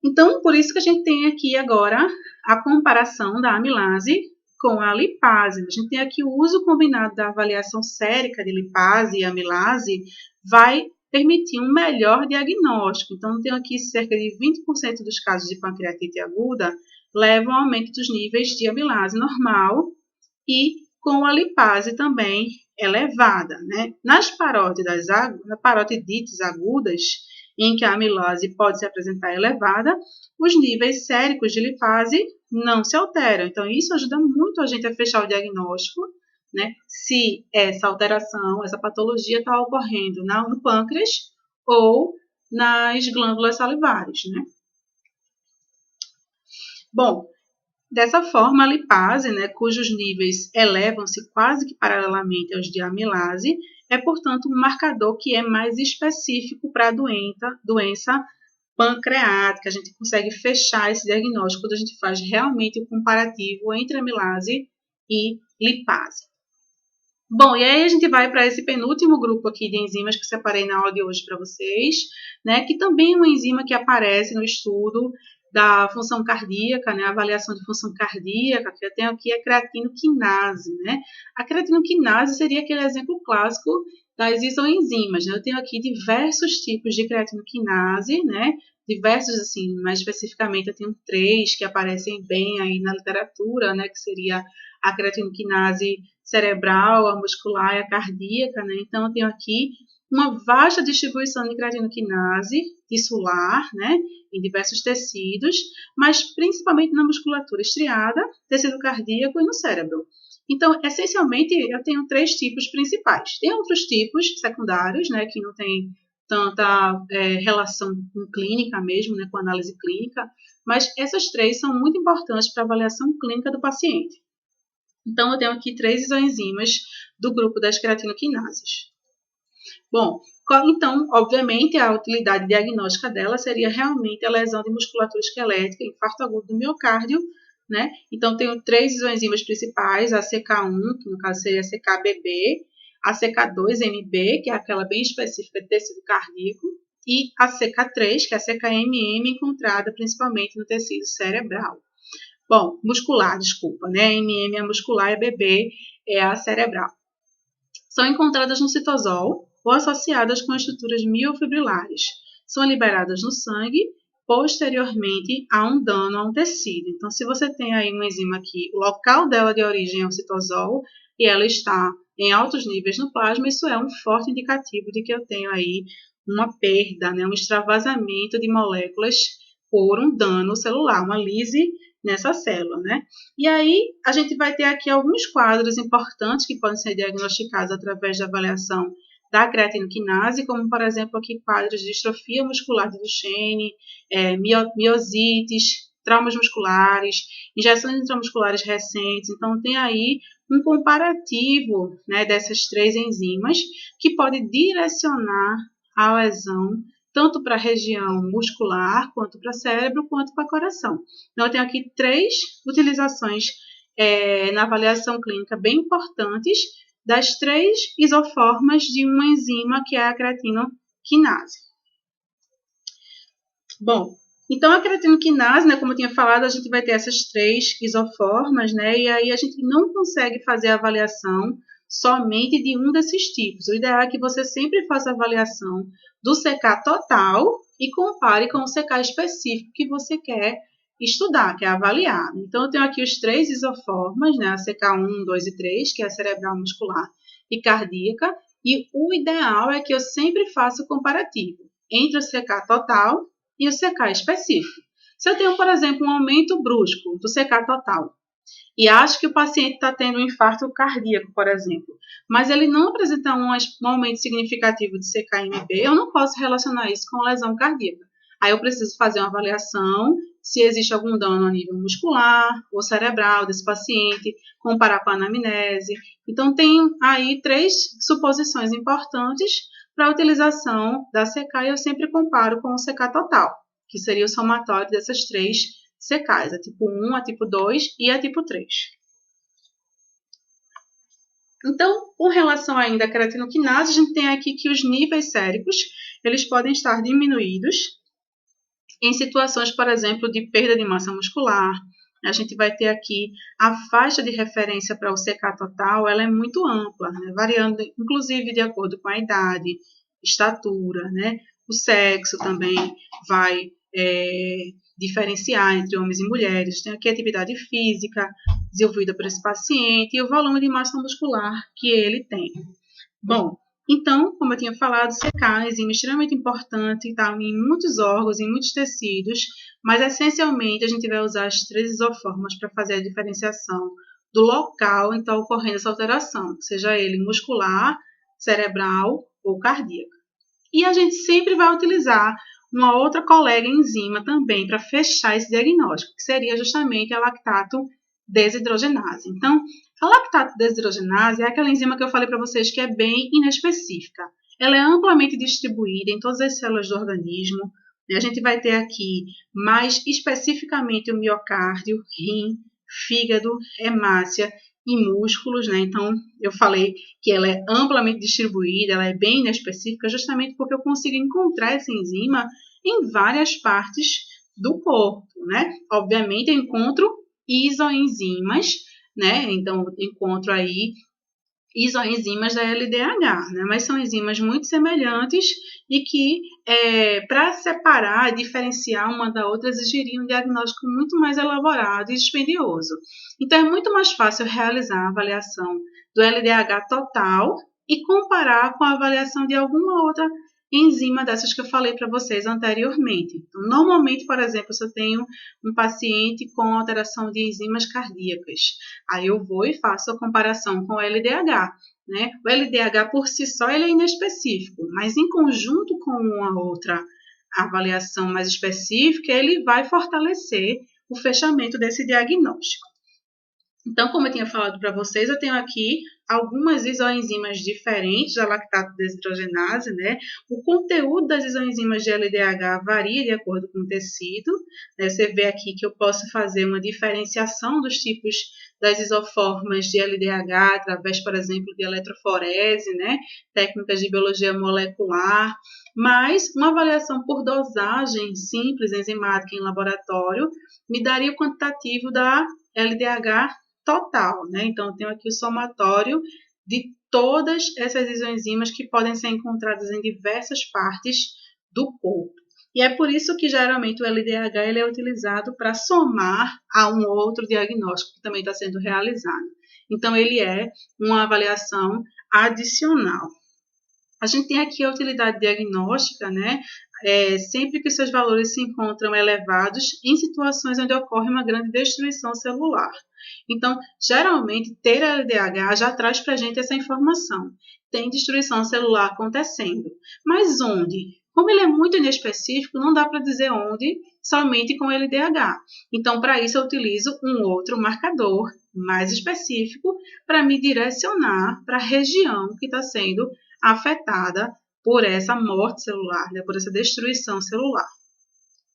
Então, por isso que a gente tem aqui agora a comparação da amilase com a lipase. A gente tem aqui o uso combinado da avaliação sérica de lipase e amilase vai permitir um melhor diagnóstico. Então, tenho aqui cerca de 20% dos casos de pancreatite aguda levam ao aumento dos níveis de amilase normal e com a lipase também elevada, né? Nas parotidites agudas, em que a amilase pode se apresentar elevada, os níveis séricos de lipase não se alteram. Então, isso ajuda muito a gente a fechar o diagnóstico, né? Se essa alteração, essa patologia está ocorrendo no pâncreas ou nas glândulas salivares, né? Bom, dessa forma, a lipase, né, cujos níveis elevam-se quase que paralelamente aos de amilase, é, portanto, um marcador que é mais específico para a doença pancreática. A gente consegue fechar esse diagnóstico quando a gente faz realmente o comparativo entre amilase e lipase. Bom, e aí a gente vai para esse penúltimo grupo aqui de enzimas que eu separei na aula de hoje para vocês, né, que também é uma enzima que aparece no estudo da função cardíaca, né, a avaliação de função cardíaca, que eu tenho aqui a creatinoquinase, né. A creatinoquinase seria aquele exemplo clássico das isoenzimas, né. Eu tenho aqui diversos tipos de creatinoquinase, né, diversos, assim, mais especificamente eu tenho 3 que aparecem bem aí na literatura, né, que seria a creatinoquinase cerebral, a muscular e a cardíaca, né? Então, eu tenho aqui uma vasta distribuição de creatinoquinase tissular, né? Em diversos tecidos, mas principalmente na musculatura estriada, tecido cardíaco e no cérebro. Então, essencialmente, eu tenho 3 tipos principais. Tem outros tipos secundários, né? Que não tem tanta relação com clínica mesmo, né? Com análise clínica, mas essas 3 são muito importantes para a avaliação clínica do paciente. Então, eu tenho aqui 3 isoenzimas do grupo das creatinoquinases. Bom, então, obviamente, a utilidade diagnóstica dela seria realmente a lesão de musculatura esquelética, infarto agudo do miocárdio, né? Então, tenho 3 isoenzimas principais, a CK1, que no caso seria a CKBB, a CK2MB, que é aquela bem específica de tecido cardíaco, e a CK3, que é a CKMM, encontrada principalmente no tecido cerebral. Bom, muscular, desculpa, né? MM é muscular e BB é a cerebral. São encontradas no citosol ou associadas com estruturas miofibrilares. São liberadas no sangue posteriormente a um dano a um tecido. Então, se você tem aí uma enzima aqui, o local dela de origem é o citosol e ela está em altos níveis no plasma, isso é um forte indicativo de que eu tenho aí uma perda, né? Um extravasamento de moléculas por um dano celular, uma lise nessa célula, né? E aí, a gente vai ter aqui alguns quadros importantes que podem ser diagnosticados através da avaliação da creatinoquinase, como, por exemplo, aqui quadros de distrofia muscular de Duchenne, miosites, traumas musculares, injeções intramusculares recentes. Então, tem aí um comparativo, né, dessas 3 enzimas que pode direcionar a lesão tanto para a região muscular, quanto para o cérebro, quanto para o coração. Então, eu tenho aqui 3 utilizações na avaliação clínica bem importantes das 3 isoformas de uma enzima que é a creatinoquinase. Bom, então a creatinoquinase, né, como eu tinha falado, a gente vai ter essas 3 isoformas, né, e aí a gente não consegue fazer a avaliação somente de um desses tipos. O ideal é que você sempre faça a avaliação do CK total e compare com o CK específico que você quer estudar, quer avaliar. Então, eu tenho aqui os 3 isoformas, né, a CK1, 2 e 3, que é a cerebral, muscular e cardíaca, e o ideal é que eu sempre faça o comparativo entre o CK total e o CK específico. Se eu tenho, por exemplo, um aumento brusco do CK total e acho que o paciente está tendo um infarto cardíaco, por exemplo, mas ele não apresenta um aumento significativo de CK-MB, eu não posso relacionar isso com lesão cardíaca. Aí eu preciso fazer uma avaliação se existe algum dano a nível muscular ou cerebral desse paciente, comparar com a anamnese. Então, tem aí 3 suposições importantes para a utilização da CK e eu sempre comparo com o CK total, que seria o somatório dessas 3 CKs, a tipo 1, a tipo 2 e a tipo 3. Então, com relação ainda à creatinoquinase, a gente tem aqui que os níveis séricos, eles podem estar diminuídos em situações, por exemplo, de perda de massa muscular. A gente vai ter aqui a faixa de referência para o CK total, ela é muito ampla, né? Variando inclusive de acordo com a idade, estatura, né? O sexo também vai diferenciar entre homens e mulheres. Tem aqui a atividade física desenvolvida por esse paciente e o volume de massa muscular que ele tem. Bom, então, como eu tinha falado, CK é uma enzima extremamente importante, está em muitos órgãos, em muitos tecidos, mas essencialmente a gente vai usar as 3 isoformas para fazer a diferenciação do local em que está ocorrendo essa alteração, seja ele muscular, cerebral ou cardíaco. E a gente sempre vai utilizar uma outra colega enzima também para fechar esse diagnóstico, que seria justamente a lactato desidrogenase. Então, a lactato desidrogenase é aquela enzima que eu falei para vocês que é bem inespecífica. Ela é amplamente distribuída em todas as células do organismo. A gente vai ter aqui mais especificamente o miocárdio, rim, fígado, hemácia e músculos, né? Então, eu falei que ela é amplamente distribuída, ela é bem inespecífica, justamente porque eu consigo encontrar essa enzima em várias partes do corpo, né? Obviamente, eu encontro isoenzimas, né? Então, eu encontro aí isoenzimas da LDH, né? Mas são enzimas muito semelhantes e que, para separar, diferenciar uma da outra, exigiriam um diagnóstico muito mais elaborado e dispendioso. Então, é muito mais fácil realizar a avaliação do LDH total e comparar com a avaliação de alguma outra enzima dessas que eu falei para vocês anteriormente. Então, normalmente, por exemplo, se eu tenho um paciente com alteração de enzimas cardíacas, aí eu vou e faço a comparação com o LDH. Né? O LDH por si só ele é inespecífico, mas em conjunto com uma outra avaliação mais específica, ele vai fortalecer o fechamento desse diagnóstico. Então, como eu tinha falado para vocês, eu tenho aqui algumas isoenzimas diferentes da lactato desidrogenase, né? O conteúdo das isoenzimas de LDH varia de acordo com o tecido, né? Você vê aqui que eu posso fazer uma diferenciação dos tipos das isoformas de LDH através, por exemplo, de eletroforese, né? Técnicas de biologia molecular, mas uma avaliação por dosagem simples enzimática em laboratório me daria o quantitativo da LDH total, né? Então, eu tenho aqui o somatório de todas essas isoenzimas que podem ser encontradas em diversas partes do corpo. E é por isso que, geralmente, o LDH ele é utilizado para somar a um outro diagnóstico que também está sendo realizado. Então, ele é uma avaliação adicional. A gente tem aqui a utilidade diagnóstica, né? Sempre que seus valores se encontram elevados em situações onde ocorre uma grande destruição celular. Então, geralmente, ter LDH já traz para a gente essa informação. Tem destruição celular acontecendo. Mas onde? Como ele é muito inespecífico, não dá para dizer onde somente com LDH. Então, para isso, eu utilizo um outro marcador mais específico para me direcionar para a região que está sendo afetada por essa morte celular, né, por essa destruição celular.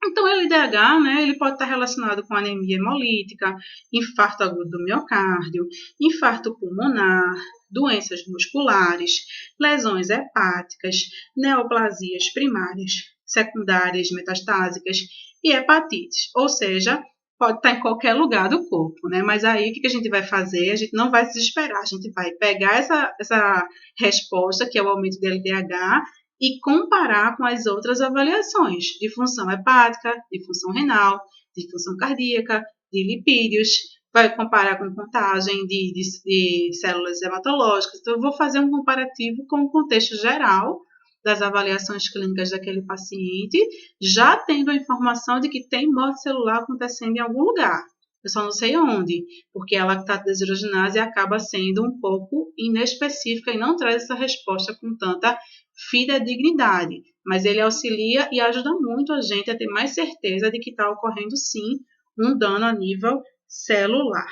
Então, o LDH, né, ele pode estar relacionado com anemia hemolítica, infarto agudo do miocárdio, infarto pulmonar, doenças musculares, lesões hepáticas, neoplasias primárias, secundárias metastásicas e hepatites. Ou seja, pode estar em qualquer lugar do corpo, né? Mas aí o que a gente vai fazer? A gente não vai se desesperar, a gente vai pegar essa resposta, que é o aumento do LDH, e comparar com as outras avaliações de função hepática, de função renal, de função cardíaca, de lipídios, vai comparar com contagem de células hematológicas. Então, eu vou fazer um comparativo com o contexto geral das avaliações clínicas daquele paciente, já tendo a informação de que tem morte celular acontecendo em algum lugar. Eu só não sei onde, porque a lactatodesidrogenase acaba sendo um pouco inespecífica e não traz essa resposta com tanta fidedignidade. Mas ele auxilia e ajuda muito a gente a ter mais certeza de que está ocorrendo, sim, um dano a nível celular.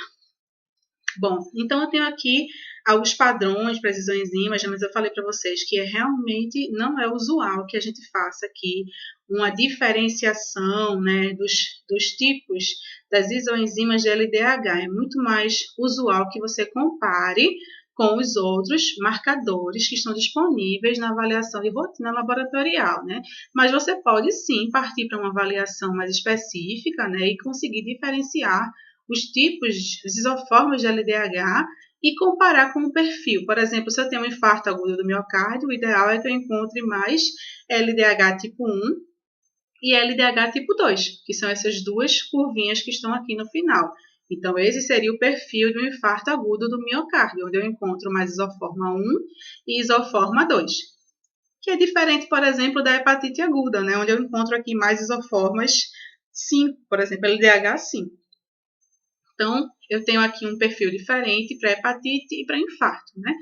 Bom, então eu tenho aqui alguns padrões para as isoenzimas, mas eu falei para vocês que realmente não é usual que a gente faça aqui uma diferenciação, né, dos tipos das isoenzimas de LDH. É muito mais usual que você compare com os outros marcadores que estão disponíveis na avaliação de rotina laboratorial, né? Mas você pode sim partir para uma avaliação mais específica, né, e conseguir diferenciar os tipos, as isoformas de LDH e comparar com o perfil. Por exemplo, se eu tenho um infarto agudo do miocárdio, o ideal é que eu encontre mais LDH tipo 1 e LDH tipo 2, que são essas duas curvinhas que estão aqui no final. Então, esse seria o perfil de um infarto agudo do miocárdio, onde eu encontro mais isoforma 1 e isoforma 2. Que é diferente, por exemplo, da hepatite aguda, né, onde eu encontro aqui mais isoformas 5, por exemplo, LDH 5. Então, eu tenho aqui um perfil diferente para hepatite e para infarto, né?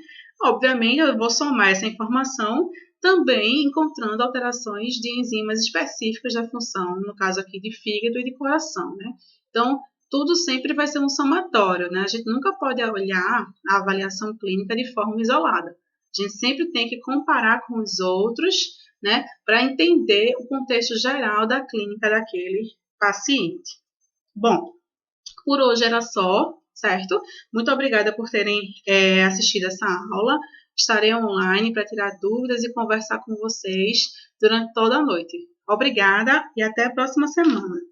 Obviamente, eu vou somar essa informação também encontrando alterações de enzimas específicas da função, no caso aqui de fígado e de coração, né? Então, tudo sempre vai ser um somatório, né? A gente nunca pode olhar a avaliação clínica de forma isolada. A gente sempre tem que comparar com os outros, né? Para entender o contexto geral da clínica daquele paciente. Bom, por hoje era só, certo? Muito obrigada por terem assistido essa aula. Estarei online para tirar dúvidas e conversar com vocês durante toda a noite. Obrigada e até a próxima semana.